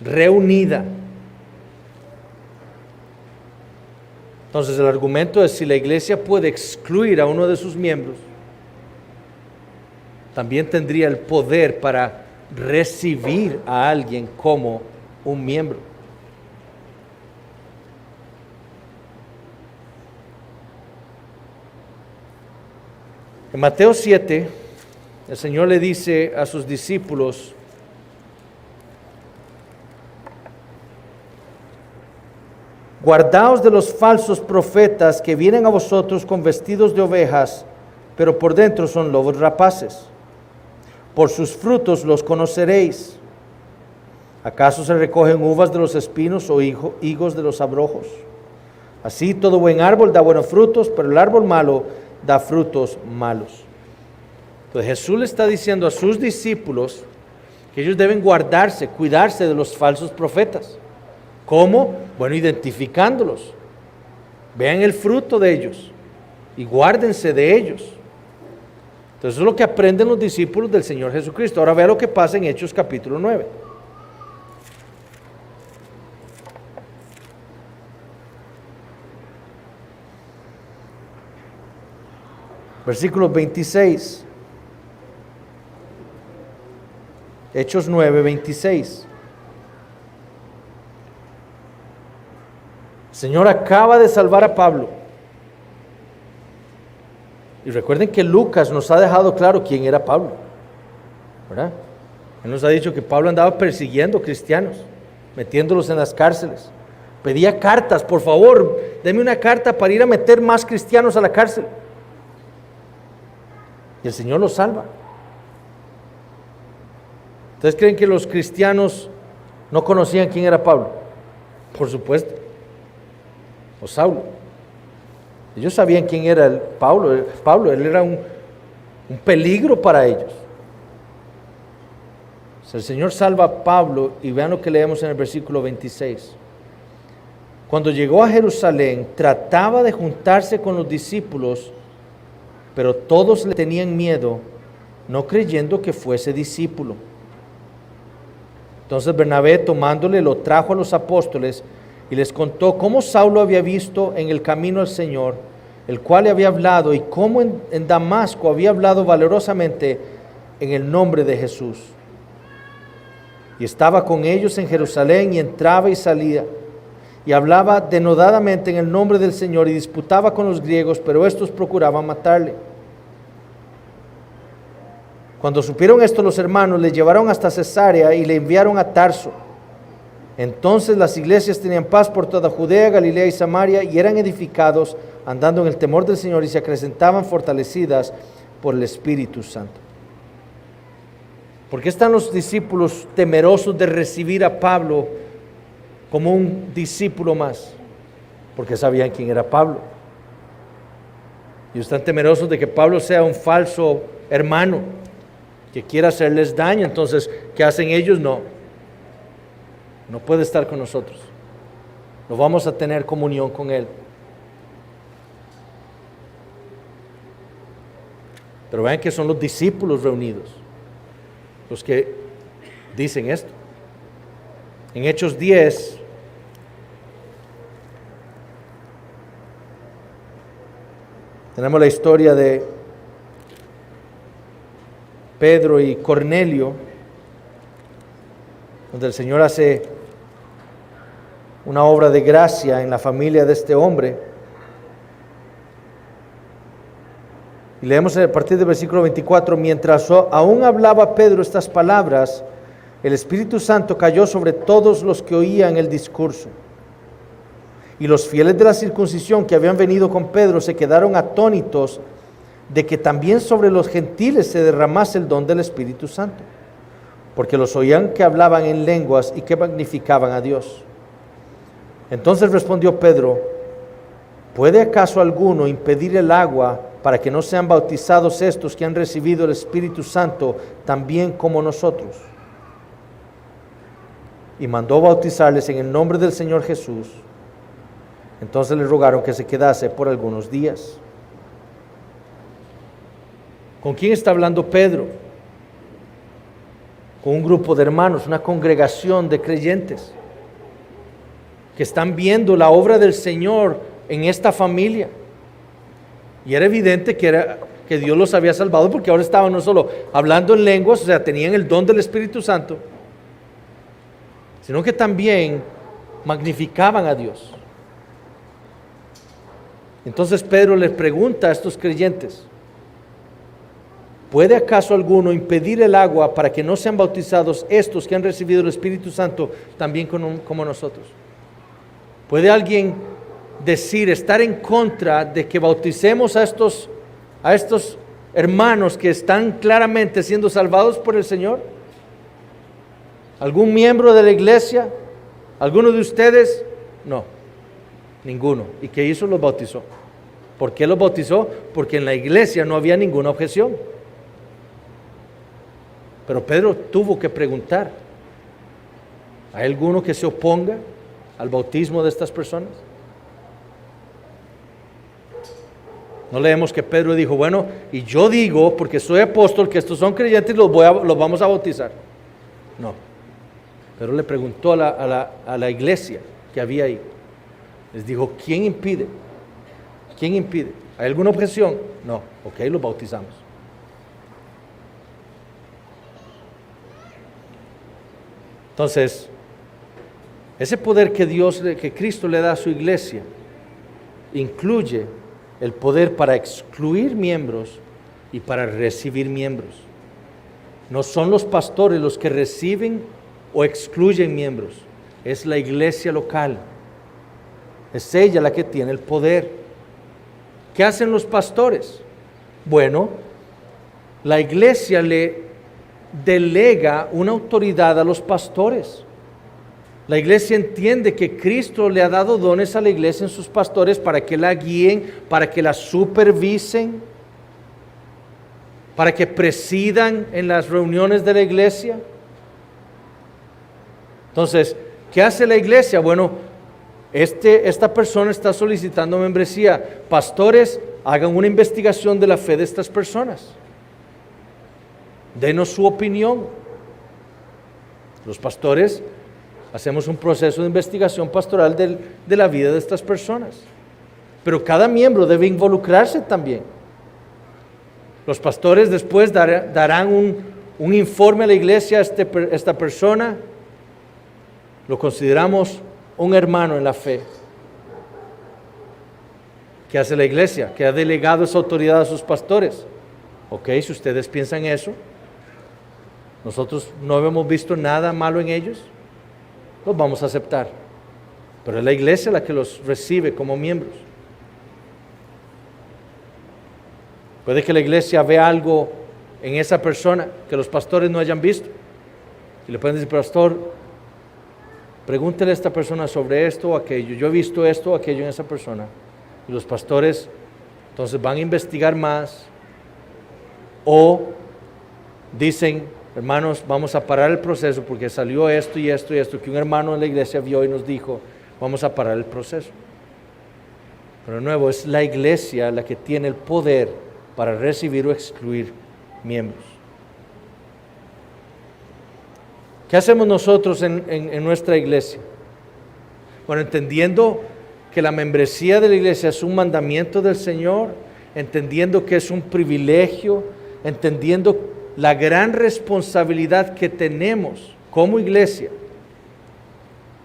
reunida. Entonces el argumento es, si la iglesia puede excluir a uno de sus miembros, también tendría el poder para recibir a alguien como un miembro. En Mateo 7, el Señor le dice a sus discípulos: guardaos de los falsos profetas que vienen a vosotros con vestidos de ovejas, pero por dentro son lobos rapaces. Por sus frutos los conoceréis. ¿Acaso se recogen uvas de los espinos o higos de los abrojos? Así todo buen árbol da buenos frutos, pero el árbol malo da frutos malos. Entonces Jesús le está diciendo a sus discípulos que ellos deben guardarse, cuidarse de los falsos profetas. ¿Cómo? Bueno, identificándolos. Vean el fruto de ellos y guárdense de ellos. Entonces eso es lo que aprenden los discípulos del Señor Jesucristo. Ahora vea lo que pasa en Hechos capítulo 9. Versículo 26. Hechos 9, 26. El Señor acaba de salvar a Pablo. Y recuerden que Lucas nos ha dejado claro quién era Pablo, ¿verdad? Él nos ha dicho que Pablo andaba persiguiendo cristianos, metiéndolos en las cárceles. Pedía cartas: por favor, deme una carta para ir a meter más cristianos a la cárcel. Y el Señor los salva. ¿Ustedes creen que los cristianos no conocían quién era Pablo? Por supuesto. O Saulo. Ellos sabían quién era Pablo. Él era un peligro para ellos. O sea, el Señor salva a Pablo, y vean lo que leemos en el versículo 26. Cuando llegó a Jerusalén, trataba de juntarse con los discípulos, pero todos le tenían miedo, no creyendo que fuese discípulo. Entonces Bernabé, tomándole, lo trajo a los apóstoles y les contó cómo Saulo había visto en el camino al Señor, el cual le había hablado, y cómo en Damasco había hablado valerosamente en el nombre de Jesús. Y estaba con ellos en Jerusalén, y entraba y salía, y hablaba denodadamente en el nombre del Señor, y disputaba con los griegos, pero estos procuraban matarle. Cuando supieron esto los hermanos, le llevaron hasta Cesarea y le enviaron a Tarso. Entonces las iglesias tenían paz por toda Judea, Galilea y Samaria, y eran edificados, andando en el temor del Señor, y se acrecentaban fortalecidas por el Espíritu Santo. ¿Por qué están los discípulos temerosos de recibir a Pablo como un discípulo más? Porque sabían quién era Pablo. Y están temerosos de que Pablo sea un falso hermano que quiera hacerles daño. Entonces, ¿qué hacen ellos? No puede estar con nosotros. No vamos a tener comunión con él. Pero vean que son los discípulos reunidos los que dicen esto. En Hechos 10, tenemos la historia de Pedro y Cornelio, donde el Señor hace una obra de gracia en la familia de este hombre. Y leemos a partir del versículo 24: mientras aún hablaba Pedro estas palabras, el Espíritu Santo cayó sobre todos los que oían el discurso. Y los fieles de la circuncisión que habían venido con Pedro se quedaron atónitos de que también sobre los gentiles se derramase el don del Espíritu Santo, porque los oían que hablaban en lenguas y que magnificaban a Dios. Entonces respondió Pedro: ¿puede acaso alguno impedir el agua para que no sean bautizados estos que han recibido el Espíritu Santo también como nosotros? Y mandó bautizarles en el nombre del Señor Jesús. Entonces les rogaron que se quedase por algunos días. ¿Con quién está hablando Pedro? Con un grupo de hermanos, una congregación de creyentes que están viendo la obra del Señor en esta familia. Y era evidente que Dios los había salvado, porque ahora estaban no solo hablando en lenguas, o sea, tenían el don del Espíritu Santo, sino que también magnificaban a Dios. Entonces Pedro les pregunta a estos creyentes: ¿puede acaso alguno impedir el agua para que no sean bautizados estos que han recibido el Espíritu Santo también como nosotros? ¿Puede alguien decir, estar en contra de que bauticemos a estos hermanos que están claramente siendo salvados por el Señor? ¿Algún miembro de la iglesia? ¿Alguno de ustedes? No, ninguno. ¿Y qué hizo? Los bautizó. ¿Por qué los bautizó? Porque en la iglesia no había ninguna objeción. Pero Pedro tuvo que preguntar, ¿hay alguno que se oponga al bautismo de estas personas? No leemos que Pedro dijo, bueno, y yo digo, porque soy apóstol, que estos son creyentes y los vamos a bautizar. No. Pedro le preguntó a la iglesia que había ahí. Les dijo, ¿quién impide? ¿Quién impide? ¿Hay alguna objeción? No. Ok, los bautizamos. Entonces, ese poder que Cristo le da a su iglesia, incluye el poder para excluir miembros y para recibir miembros. No son los pastores los que reciben o excluyen miembros, es la iglesia local. Es ella la que tiene el poder. ¿Qué hacen los pastores? Bueno, la iglesia le delega una autoridad a los pastores. La iglesia entiende que Cristo le ha dado dones a la iglesia en sus pastores para que la guíen, para que la supervisen, para que presidan en las reuniones de la iglesia. Entonces, ¿qué hace la iglesia? Bueno, esta persona está solicitando membresía. Pastores, hagan una investigación de la fe de estas personas. Denos su opinión. Los pastores hacemos un proceso de investigación pastoral de la vida de estas personas. Pero cada miembro debe involucrarse también. Los pastores después darán un informe a la iglesia. Esta persona lo consideramos un hermano en la fe. ¿Qué hace la iglesia? Que ha delegado esa autoridad a sus pastores. Ok, si ustedes piensan eso, nosotros no hemos visto nada malo en ellos, los vamos a aceptar. Pero es la iglesia la que los recibe como miembros. Puede que la iglesia vea algo en esa persona que los pastores no hayan visto. Y le pueden decir, pastor, pregúntele a esta persona sobre esto o aquello. Yo he visto esto o aquello en esa persona. Y los pastores entonces van a investigar más. O dicen, hermanos, vamos a parar el proceso porque salió esto y esto y esto que un hermano en la iglesia vio y nos dijo, vamos a parar el proceso. Pero de nuevo, es la iglesia la que tiene el poder para recibir o excluir miembros. ¿Qué hacemos nosotros en nuestra iglesia? Bueno, entendiendo que la membresía de la iglesia es un mandamiento del Señor, entendiendo que es un privilegio, entendiendo la gran responsabilidad que tenemos como iglesia.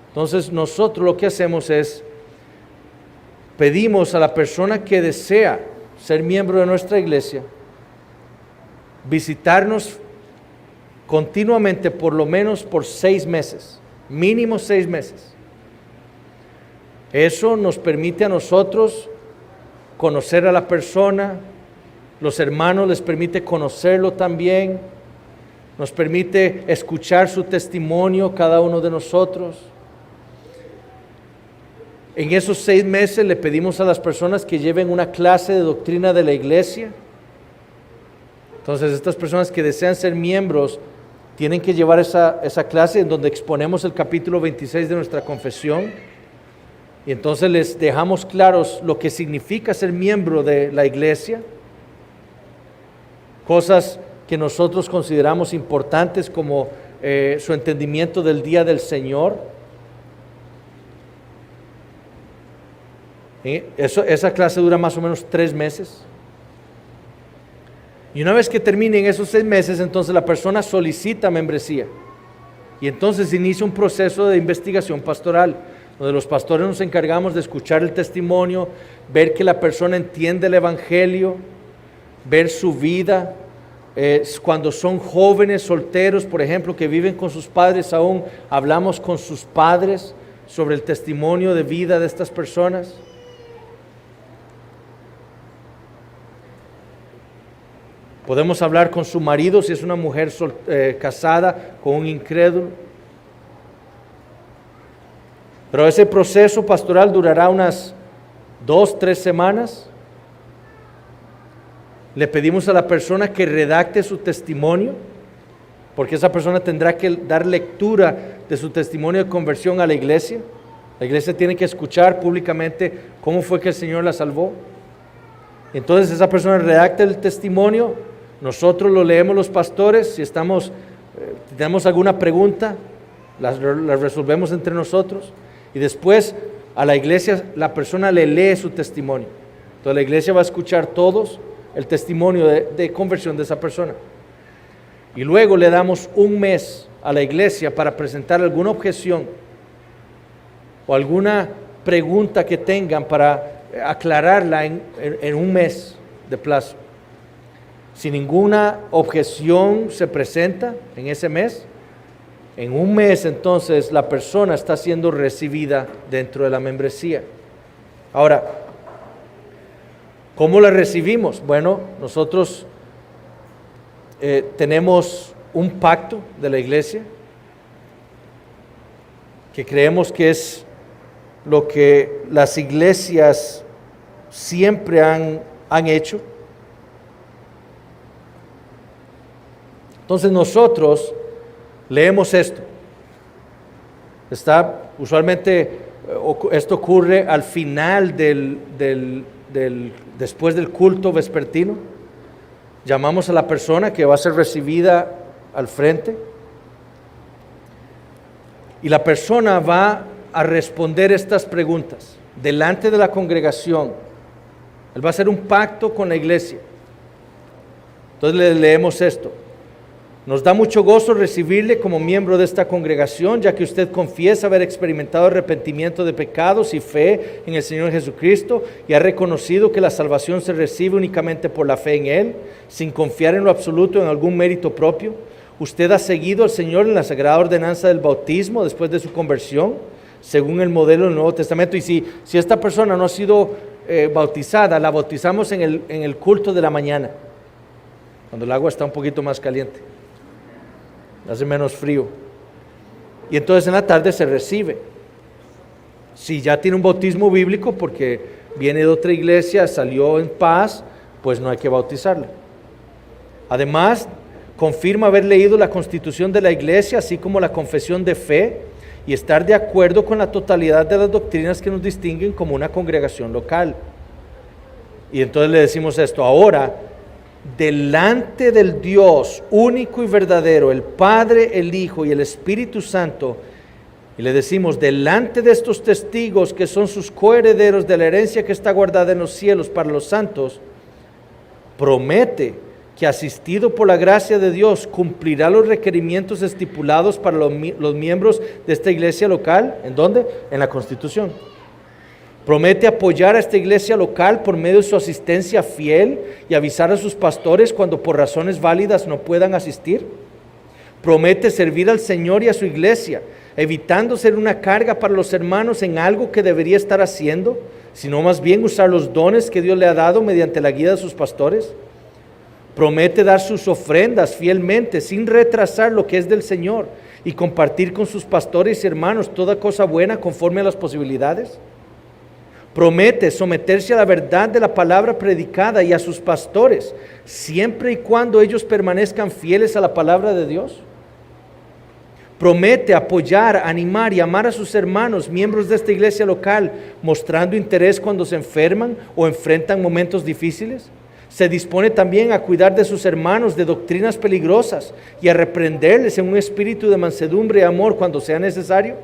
Entonces nosotros lo que hacemos es pedimos a la persona que desea ser miembro de nuestra iglesia visitarnos continuamente, por lo menos por 6 meses, mínimo 6 meses. Eso nos permite a nosotros conocer a la persona. Los hermanos les permite conocerlo también, nos permite escuchar su testimonio cada uno de nosotros. En esos 6 meses le pedimos a las personas que lleven una clase de doctrina de la iglesia. Entonces estas personas que desean ser miembros tienen que llevar esa clase en donde exponemos el capítulo 26 de nuestra confesión. Y entonces les dejamos claros lo que significa ser miembro de la iglesia. Cosas que nosotros consideramos importantes como su entendimiento del día del Señor. Esa clase dura más o menos 3 meses. Y una vez que terminen esos 6 meses, entonces la persona solicita membresía. Y entonces inicia un proceso de investigación pastoral, donde los pastores nos encargamos de escuchar el testimonio, ver que la persona entiende el evangelio, ver su vida, Cuando son jóvenes, solteros, por ejemplo, que viven con sus padres aún, hablamos con sus padres sobre el testimonio de vida de estas personas. Podemos hablar con su marido si es una mujer casada con un incrédulo. Pero ese proceso pastoral durará unas 2-3 semanas. Le pedimos a la persona que redacte su testimonio, porque esa persona tendrá que dar lectura de su testimonio de conversión a la iglesia. La iglesia tiene que escuchar públicamente cómo fue que el Señor la salvó. Entonces esa persona redacta el testimonio, nosotros lo leemos los pastores, si tenemos alguna pregunta, la resolvemos entre nosotros, y después a la iglesia la persona le lee su testimonio. Entonces la iglesia va a escuchar todos el testimonio de conversión de esa persona. Y luego le damos un mes a la iglesia para presentar alguna objeción o alguna pregunta que tengan para aclararla en un mes de plazo. Si ninguna objeción se presenta en ese mes, en un mes entonces la persona está siendo recibida dentro de la membresía. Ahora, ¿cómo la recibimos? Bueno, nosotros tenemos un pacto de la iglesia que creemos que es lo que las iglesias siempre han hecho. Entonces nosotros leemos esto. Usualmente esto ocurre al final después del culto vespertino. Llamamos a la persona que va a ser recibida al frente y la persona va a responder estas preguntas delante de la congregación. Él va a hacer un pacto con la iglesia. Entonces le leemos esto. Nos da mucho gozo recibirle como miembro de esta congregación, ya que usted confiesa haber experimentado arrepentimiento de pecados y fe en el Señor Jesucristo y ha reconocido que la salvación se recibe únicamente por la fe en Él, sin confiar en lo absoluto en algún mérito propio. Usted ha seguido al Señor en la sagrada ordenanza del bautismo después de su conversión, según el modelo del Nuevo Testamento. Y si esta persona no ha sido bautizada, la bautizamos en el culto de la mañana, cuando el agua está un poquito más caliente, hace menos frío, y entonces en la tarde se recibe. Si ya tiene un bautismo bíblico porque viene de otra iglesia, salió en paz, pues no hay que bautizarla. Además, confirma haber leído la constitución de la iglesia, así como la confesión de fe, y estar de acuerdo con la totalidad de las doctrinas que nos distinguen como una congregación local. Y entonces le decimos esto: ahora, delante del Dios único y verdadero, el Padre, el Hijo y el Espíritu Santo, y le decimos, delante de estos testigos que son sus coherederos de la herencia que está guardada en los cielos para los santos, promete que, asistido por la gracia de Dios, cumplirá los requerimientos estipulados para los miembros de esta iglesia local. ¿En dónde? En la Constitución. Promete apoyar a esta iglesia local por medio de su asistencia fiel y avisar a sus pastores cuando por razones válidas no puedan asistir. Promete servir al Señor y a su iglesia, evitando ser una carga para los hermanos en algo que debería estar haciendo, sino más bien usar los dones que Dios le ha dado mediante la guía de sus pastores. Promete dar sus ofrendas fielmente, sin retrasar lo que es del Señor, y compartir con sus pastores y hermanos toda cosa buena conforme a las posibilidades. Promete someterse a la verdad de la palabra predicada y a sus pastores, siempre y cuando ellos permanezcan fieles a la palabra de Dios. Promete apoyar, animar y amar a sus hermanos, miembros de esta iglesia local, mostrando interés cuando se enferman o enfrentan momentos difíciles. Se dispone también a cuidar de sus hermanos de doctrinas peligrosas y a reprenderles en un espíritu de mansedumbre y amor cuando sea necesario.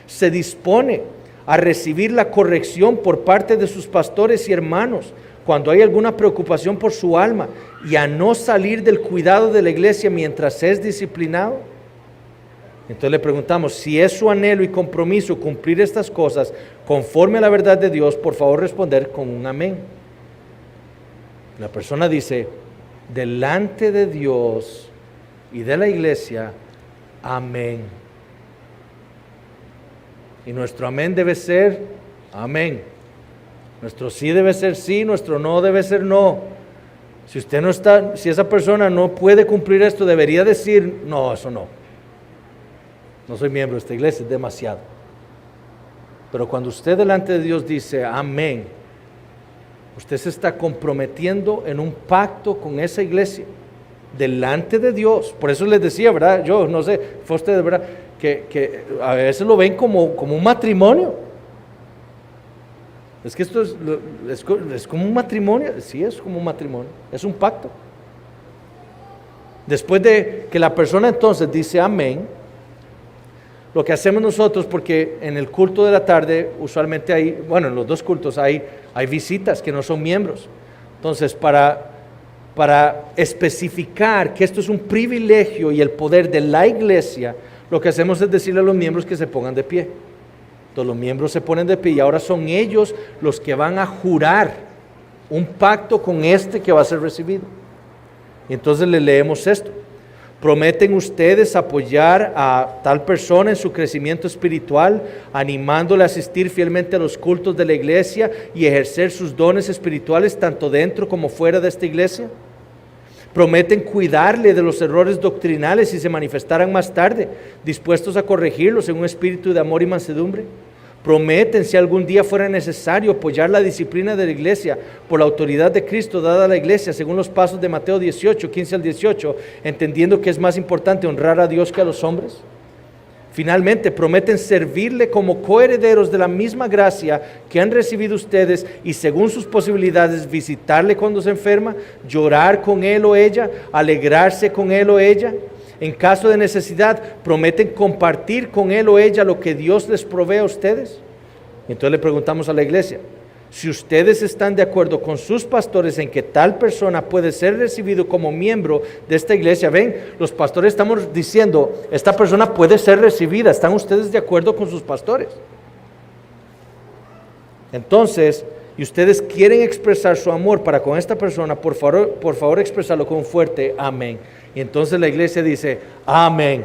Se dispone a recibir la corrección por parte de sus pastores y hermanos cuando hay alguna preocupación por su alma y a no salir del cuidado de la iglesia mientras es disciplinado. Entonces le preguntamos, si es su anhelo y compromiso cumplir estas cosas conforme a la verdad de Dios, por favor responder con un amén. La persona dice, delante de Dios y de la iglesia. Amén. Y nuestro amén debe ser amén. Nuestro sí debe ser sí, nuestro no debe ser no. Si usted no está, si esa persona no puede cumplir esto, debería decir, no, eso no. No soy miembro de esta iglesia, es demasiado. Pero cuando usted delante de Dios dice amén, usted se está comprometiendo en un pacto con esa iglesia, delante de Dios. Por eso les decía, ¿verdad? Yo no sé, fue usted, ¿verdad? Que a veces lo ven como un matrimonio. Es que esto es como un matrimonio. Sí, es como un matrimonio, es un pacto. Después de que la persona entonces dice amén, lo que hacemos nosotros, porque en el culto de la tarde usualmente hay, bueno, en los dos cultos hay visitas que no son miembros. Entonces, para especificar que esto es un privilegio y el poder de la iglesia, lo que hacemos es decirle a los miembros que se pongan de pie. Entonces los miembros se ponen de pie y ahora son ellos los que van a jurar un pacto con este que va a ser recibido. Y entonces le leemos esto. ¿Prometen ustedes apoyar a tal persona en su crecimiento espiritual, animándole a asistir fielmente a los cultos de la iglesia y ejercer sus dones espirituales tanto dentro como fuera de esta iglesia? ¿Prometen cuidarle de los errores doctrinales si se manifestaran más tarde, dispuestos a corregirlos en un espíritu de amor y mansedumbre? ¿Prometen, si algún día fuera necesario, apoyar la disciplina de la iglesia por la autoridad de Cristo dada a la iglesia según los pasos de Mateo 18, 15 al 18, entendiendo que es más importante honrar a Dios que a los hombres? Finalmente, ¿prometen servirle como coherederos de la misma gracia que han recibido ustedes y según sus posibilidades visitarle cuando se enferma, llorar con él o ella, alegrarse con él o ella? En caso de necesidad, ¿prometen compartir con él o ella lo que Dios les provee a ustedes? Entonces le preguntamos a la iglesia, si ustedes están de acuerdo con sus pastores en que tal persona puede ser recibido como miembro de esta iglesia, ven, los pastores estamos diciendo, esta persona puede ser recibida, ¿están ustedes de acuerdo con sus pastores? Entonces, y ustedes quieren expresar su amor para con esta persona, por favor expresarlo con un fuerte amén. Y entonces la iglesia dice, amén.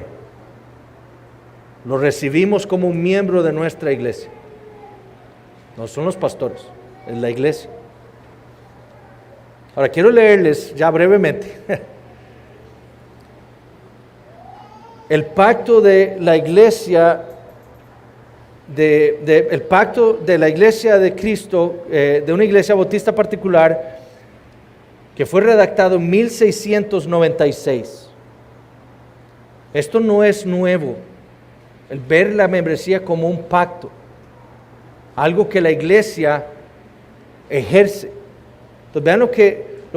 Lo recibimos como un miembro de nuestra iglesia. No son los pastores, es la iglesia. Ahora quiero leerles ya brevemente el pacto de la iglesia, el pacto de la iglesia de Cristo, de una iglesia bautista particular, que fue redactado en 1696. Esto no es nuevo, el ver la membresía como un pacto, algo que la iglesia ejerce. Entonces vean lo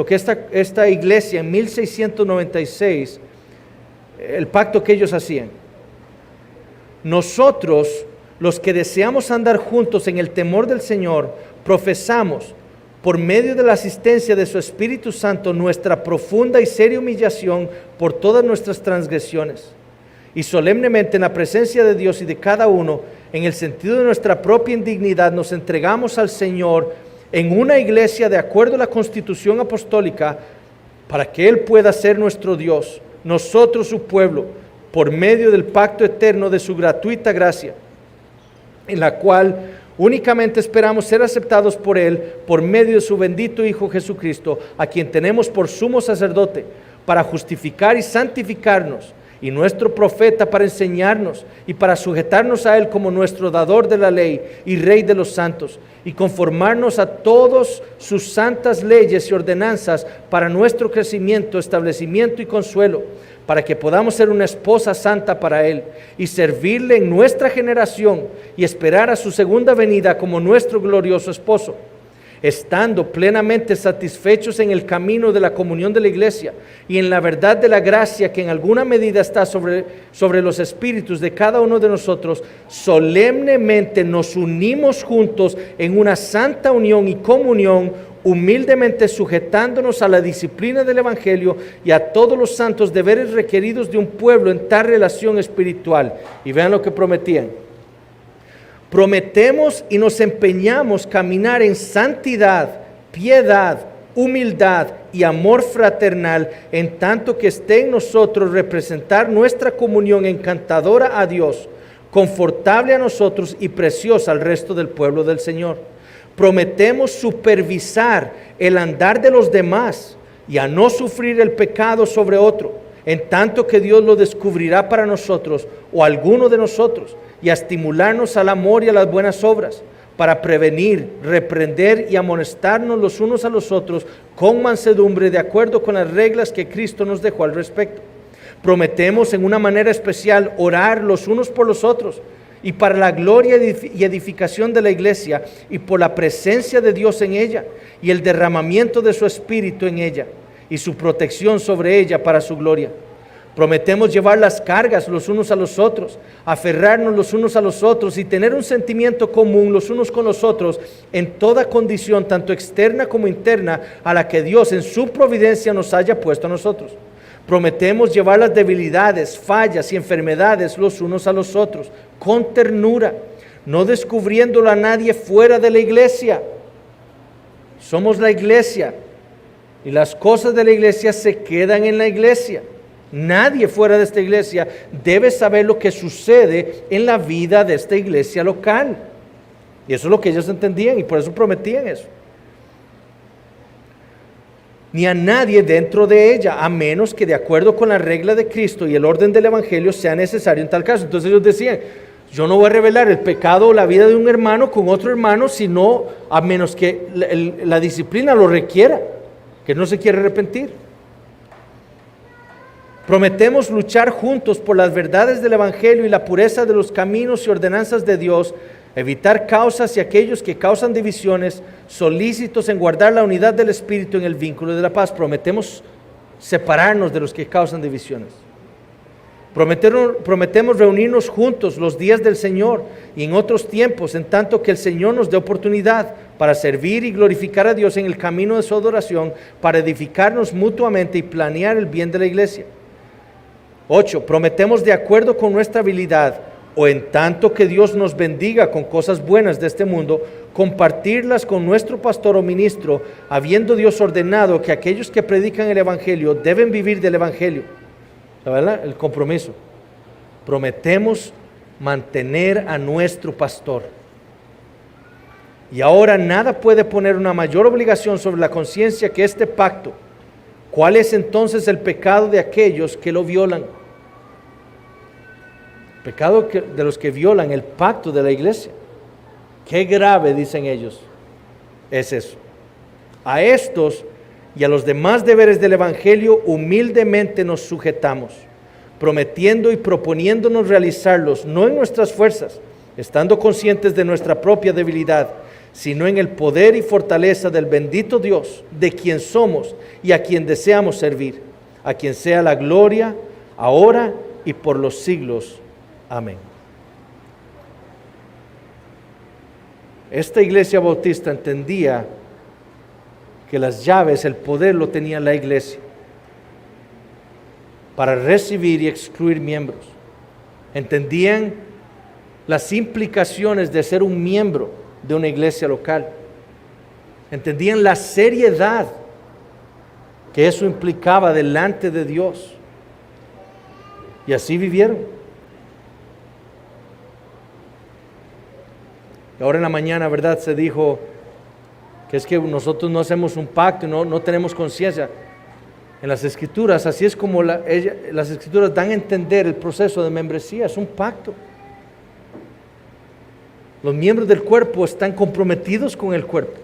que esta iglesia en 1696, el pacto que ellos hacían. Nosotros, los que deseamos andar juntos en el temor del Señor, profesamos por medio de la asistencia de su Espíritu Santo nuestra profunda y seria humillación por todas nuestras transgresiones. Y solemnemente en la presencia de Dios y de cada uno, en el sentido de nuestra propia indignidad, nos entregamos al Señor en una iglesia de acuerdo a la Constitución Apostólica, para que Él pueda ser nuestro Dios, nosotros su pueblo, por medio del pacto eterno de su gratuita gracia, en la cual únicamente esperamos ser aceptados por Él, por medio de su bendito Hijo Jesucristo, a quien tenemos por sumo sacerdote, para justificar y santificarnos, y nuestro profeta para enseñarnos, y para sujetarnos a Él como nuestro dador de la ley y Rey de los santos, y conformarnos a todas sus santas leyes y ordenanzas para nuestro crecimiento, establecimiento y consuelo, para que podamos ser una esposa santa para Él y servirle en nuestra generación y esperar a su segunda venida como nuestro glorioso esposo, estando plenamente satisfechos en el camino de la comunión de la iglesia y en la verdad de la gracia que en alguna medida está sobre los espíritus de cada uno de nosotros. Solemnemente nos unimos juntos en una santa unión y comunión, humildemente sujetándonos a la disciplina del Evangelio y a todos los santos deberes requeridos de un pueblo en tal relación espiritual. Y vean lo que prometían. Prometemos y nos empeñamos caminar en santidad, piedad, humildad y amor fraternal, en tanto que esté en nosotros representar nuestra comunión encantadora a Dios, confortable a nosotros y preciosa al resto del pueblo del Señor. Prometemos supervisar el andar de los demás y a no sufrir el pecado sobre otro, en tanto que Dios lo descubrirá para nosotros o alguno de nosotros, y a estimularnos al amor y a las buenas obras, para prevenir, reprender y amonestarnos los unos a los otros con mansedumbre, de acuerdo con las reglas que Cristo nos dejó al respecto. Prometemos en una manera especial orar los unos por los otros, y para la gloria y edificación de la iglesia, y por la presencia de Dios en ella, y el derramamiento de su Espíritu en ella, y su protección sobre ella para su gloria. Prometemos llevar las cargas los unos a los otros, aferrarnos los unos a los otros y tener un sentimiento común los unos con los otros en toda condición, tanto externa como interna, a la que Dios en su providencia nos haya puesto a nosotros. Prometemos llevar las debilidades, fallas y enfermedades los unos a los otros, con ternura, no descubriéndolo a nadie fuera de la iglesia. Somos la iglesia y las cosas de la iglesia se quedan en la iglesia. Nadie fuera de esta iglesia debe saber lo que sucede en la vida de esta iglesia local. Y eso es lo que ellos entendían y por eso prometían eso. Ni a nadie dentro de ella, a menos que de acuerdo con la regla de Cristo y el orden del Evangelio sea necesario en tal caso. Entonces ellos decían, yo no voy a revelar el pecado o la vida de un hermano con otro hermano, sino a menos que la disciplina lo requiera, que no se quiere arrepentir. Prometemos luchar juntos por las verdades del Evangelio y la pureza de los caminos y ordenanzas de Dios, evitar causas y aquellos que causan divisiones, solícitos en guardar la unidad del Espíritu en el vínculo de la paz. Prometemos separarnos de los que causan divisiones. Prometemos reunirnos juntos los días del Señor y en otros tiempos, en tanto que el Señor nos dé oportunidad para servir y glorificar a Dios en el camino de su adoración, para edificarnos mutuamente y planear el bien de la iglesia. 8. Prometemos de acuerdo con nuestra habilidad, o en tanto que Dios nos bendiga con cosas buenas de este mundo, compartirlas con nuestro pastor o ministro, habiendo Dios ordenado que aquellos que predican el Evangelio deben vivir del Evangelio. ¿La verdad? El compromiso. Prometemos mantener a nuestro pastor. Y ahora nada puede poner una mayor obligación sobre la conciencia que este pacto. ¿Cuál es entonces el pecado de aquellos que lo violan? Pecado de los que violan el pacto de la iglesia. Qué grave, dicen ellos, es eso. A estos y a los demás deberes del Evangelio humildemente nos sujetamos, prometiendo y proponiéndonos realizarlos, no en nuestras fuerzas, estando conscientes de nuestra propia debilidad, sino en el poder y fortaleza del bendito Dios, de quien somos y a quien deseamos servir, a quien sea la gloria, ahora y por los siglos. Amén. Esta iglesia bautista entendía que las llaves, el poder lo tenía la iglesia para recibir y excluir miembros. Entendían las implicaciones de ser un miembro de una iglesia local. Entendían la seriedad que eso implicaba delante de Dios. Y así vivieron. Y ahora en la mañana, ¿verdad? Se dijo que es que nosotros no hacemos un pacto, no tenemos conciencia. En las Escrituras, así es como las Escrituras dan a entender el proceso de membresía, es un pacto. Los miembros del cuerpo están comprometidos con el cuerpo.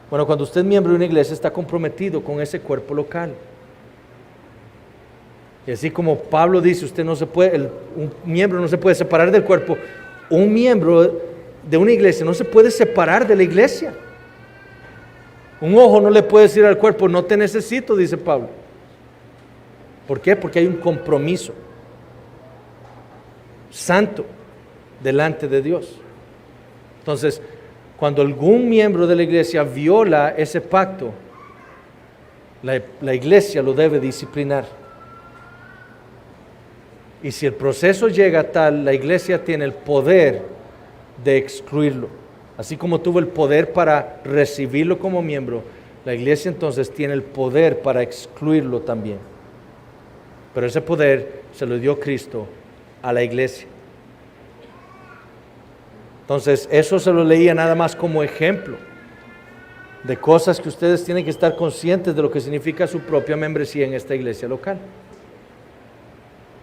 Bueno, cuando usted es miembro de una iglesia, está comprometido con ese cuerpo local. Y así como Pablo dice, un miembro no se puede separar del cuerpo, un miembro de una iglesia no se puede separar de la iglesia. Un ojo no le puede decir al cuerpo, no te necesito, dice Pablo. ¿Por qué? Porque hay un compromiso santo delante de Dios. Entonces, cuando algún miembro de la iglesia viola ese pacto, la iglesia lo debe disciplinar. Y si el proceso llega a tal, la iglesia tiene el poder de excluirlo. Así como tuvo el poder para recibirlo como miembro, La iglesia entonces tiene el poder para excluirlo también. Pero ese poder se lo dio Cristo a la iglesia. Entonces, eso se lo leía nada más como ejemplo de cosas que ustedes tienen que estar conscientes de lo que significa su propia membresía en esta iglesia local.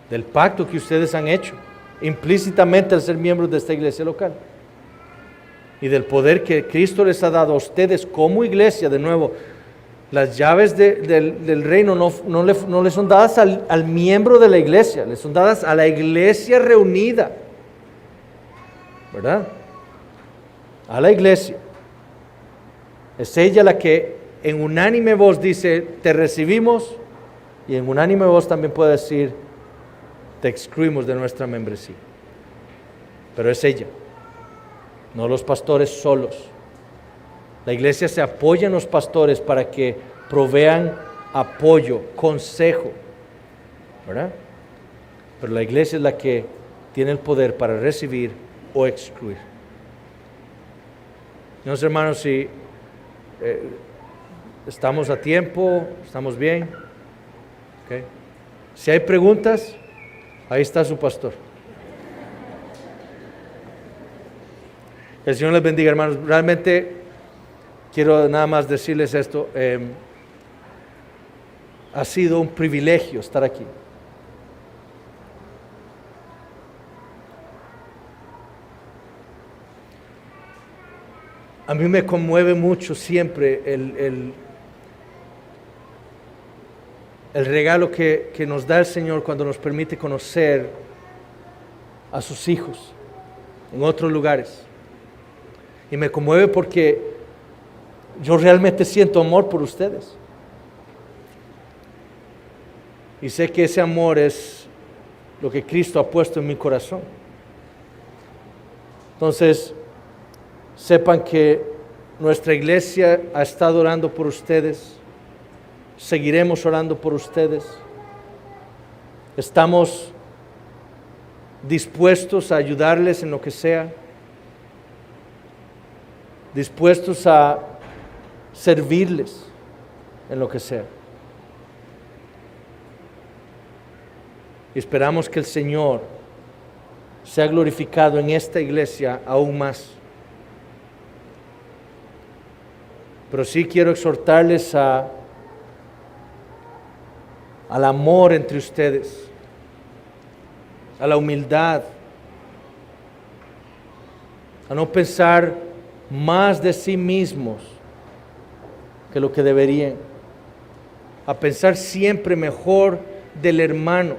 Del pacto que ustedes han hecho implícitamente al ser miembros de esta iglesia local. Y del poder que Cristo les ha dado a ustedes como iglesia. De nuevo, las llaves del reino no le son dadas al miembro de la iglesia, le son dadas a la iglesia reunida. ¿Verdad? A la iglesia. Es ella la que en unánime voz dice, te recibimos, y en unánime voz también puede decir, te excluimos de nuestra membresía. Pero es ella, no los pastores solos. La iglesia se apoya en los pastores para que provean apoyo, consejo, ¿verdad? Pero la iglesia es la que tiene el poder para recibir o excluir. Entonces, hermanos, si estamos a tiempo, estamos bien. ¿Okay? Si hay preguntas, ahí está su pastor. Que el Señor les bendiga, hermanos. Realmente quiero nada más decirles esto. Ha sido un privilegio estar aquí. A mí me conmueve mucho siempre el regalo que nos da el Señor cuando nos permite conocer a sus hijos en otros lugares. Y me conmueve porque yo realmente siento amor por ustedes. Y sé que ese amor es lo que Cristo ha puesto en mi corazón. Entonces, sepan que nuestra iglesia ha estado orando por ustedes. Seguiremos orando por ustedes. Estamos dispuestos a ayudarles en lo que sea. Dispuestos a servirles en lo que sea. Y esperamos que el Señor sea glorificado en esta iglesia aún más. Pero sí quiero exhortarles al amor entre ustedes, a la humildad, a no pensar más de sí mismos que lo que deberían, a pensar siempre mejor del hermano.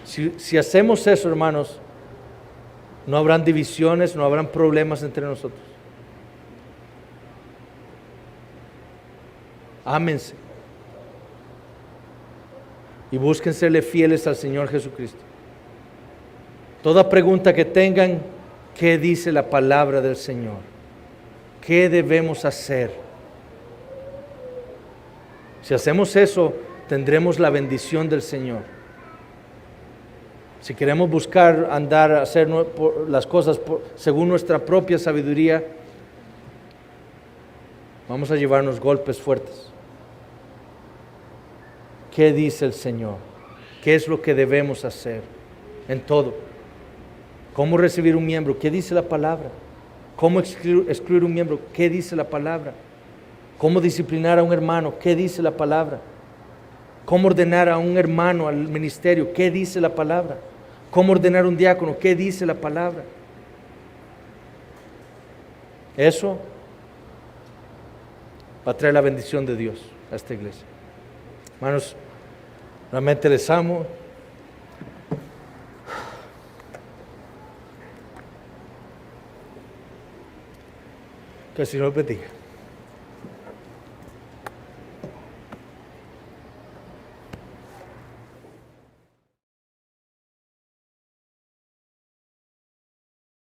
Si hacemos eso, hermanos, no habrán divisiones, no habrán problemas entre nosotros. Ámense y busquen serle fieles al Señor Jesucristo. Toda pregunta que tengan, ¿qué dice la palabra del Señor? ¿Qué debemos hacer? Si hacemos eso, tendremos la bendición del Señor. Si queremos buscar andar, hacer las cosas según nuestra propia sabiduría, vamos a llevarnos golpes fuertes. ¿Qué dice el Señor? ¿Qué es lo que debemos hacer en todo? ¿Cómo recibir un miembro? ¿Qué dice la palabra? ¿Cómo excluir un miembro? ¿Qué dice la palabra? ¿Cómo disciplinar a un hermano? ¿Qué dice la palabra? ¿Cómo ordenar a un hermano al ministerio? ¿Qué dice la palabra? ¿Cómo ordenar a un diácono? ¿Qué dice la palabra? Eso va a traer la bendición de Dios a esta iglesia. Hermanos, realmente les amo. Que el Señor bendiga.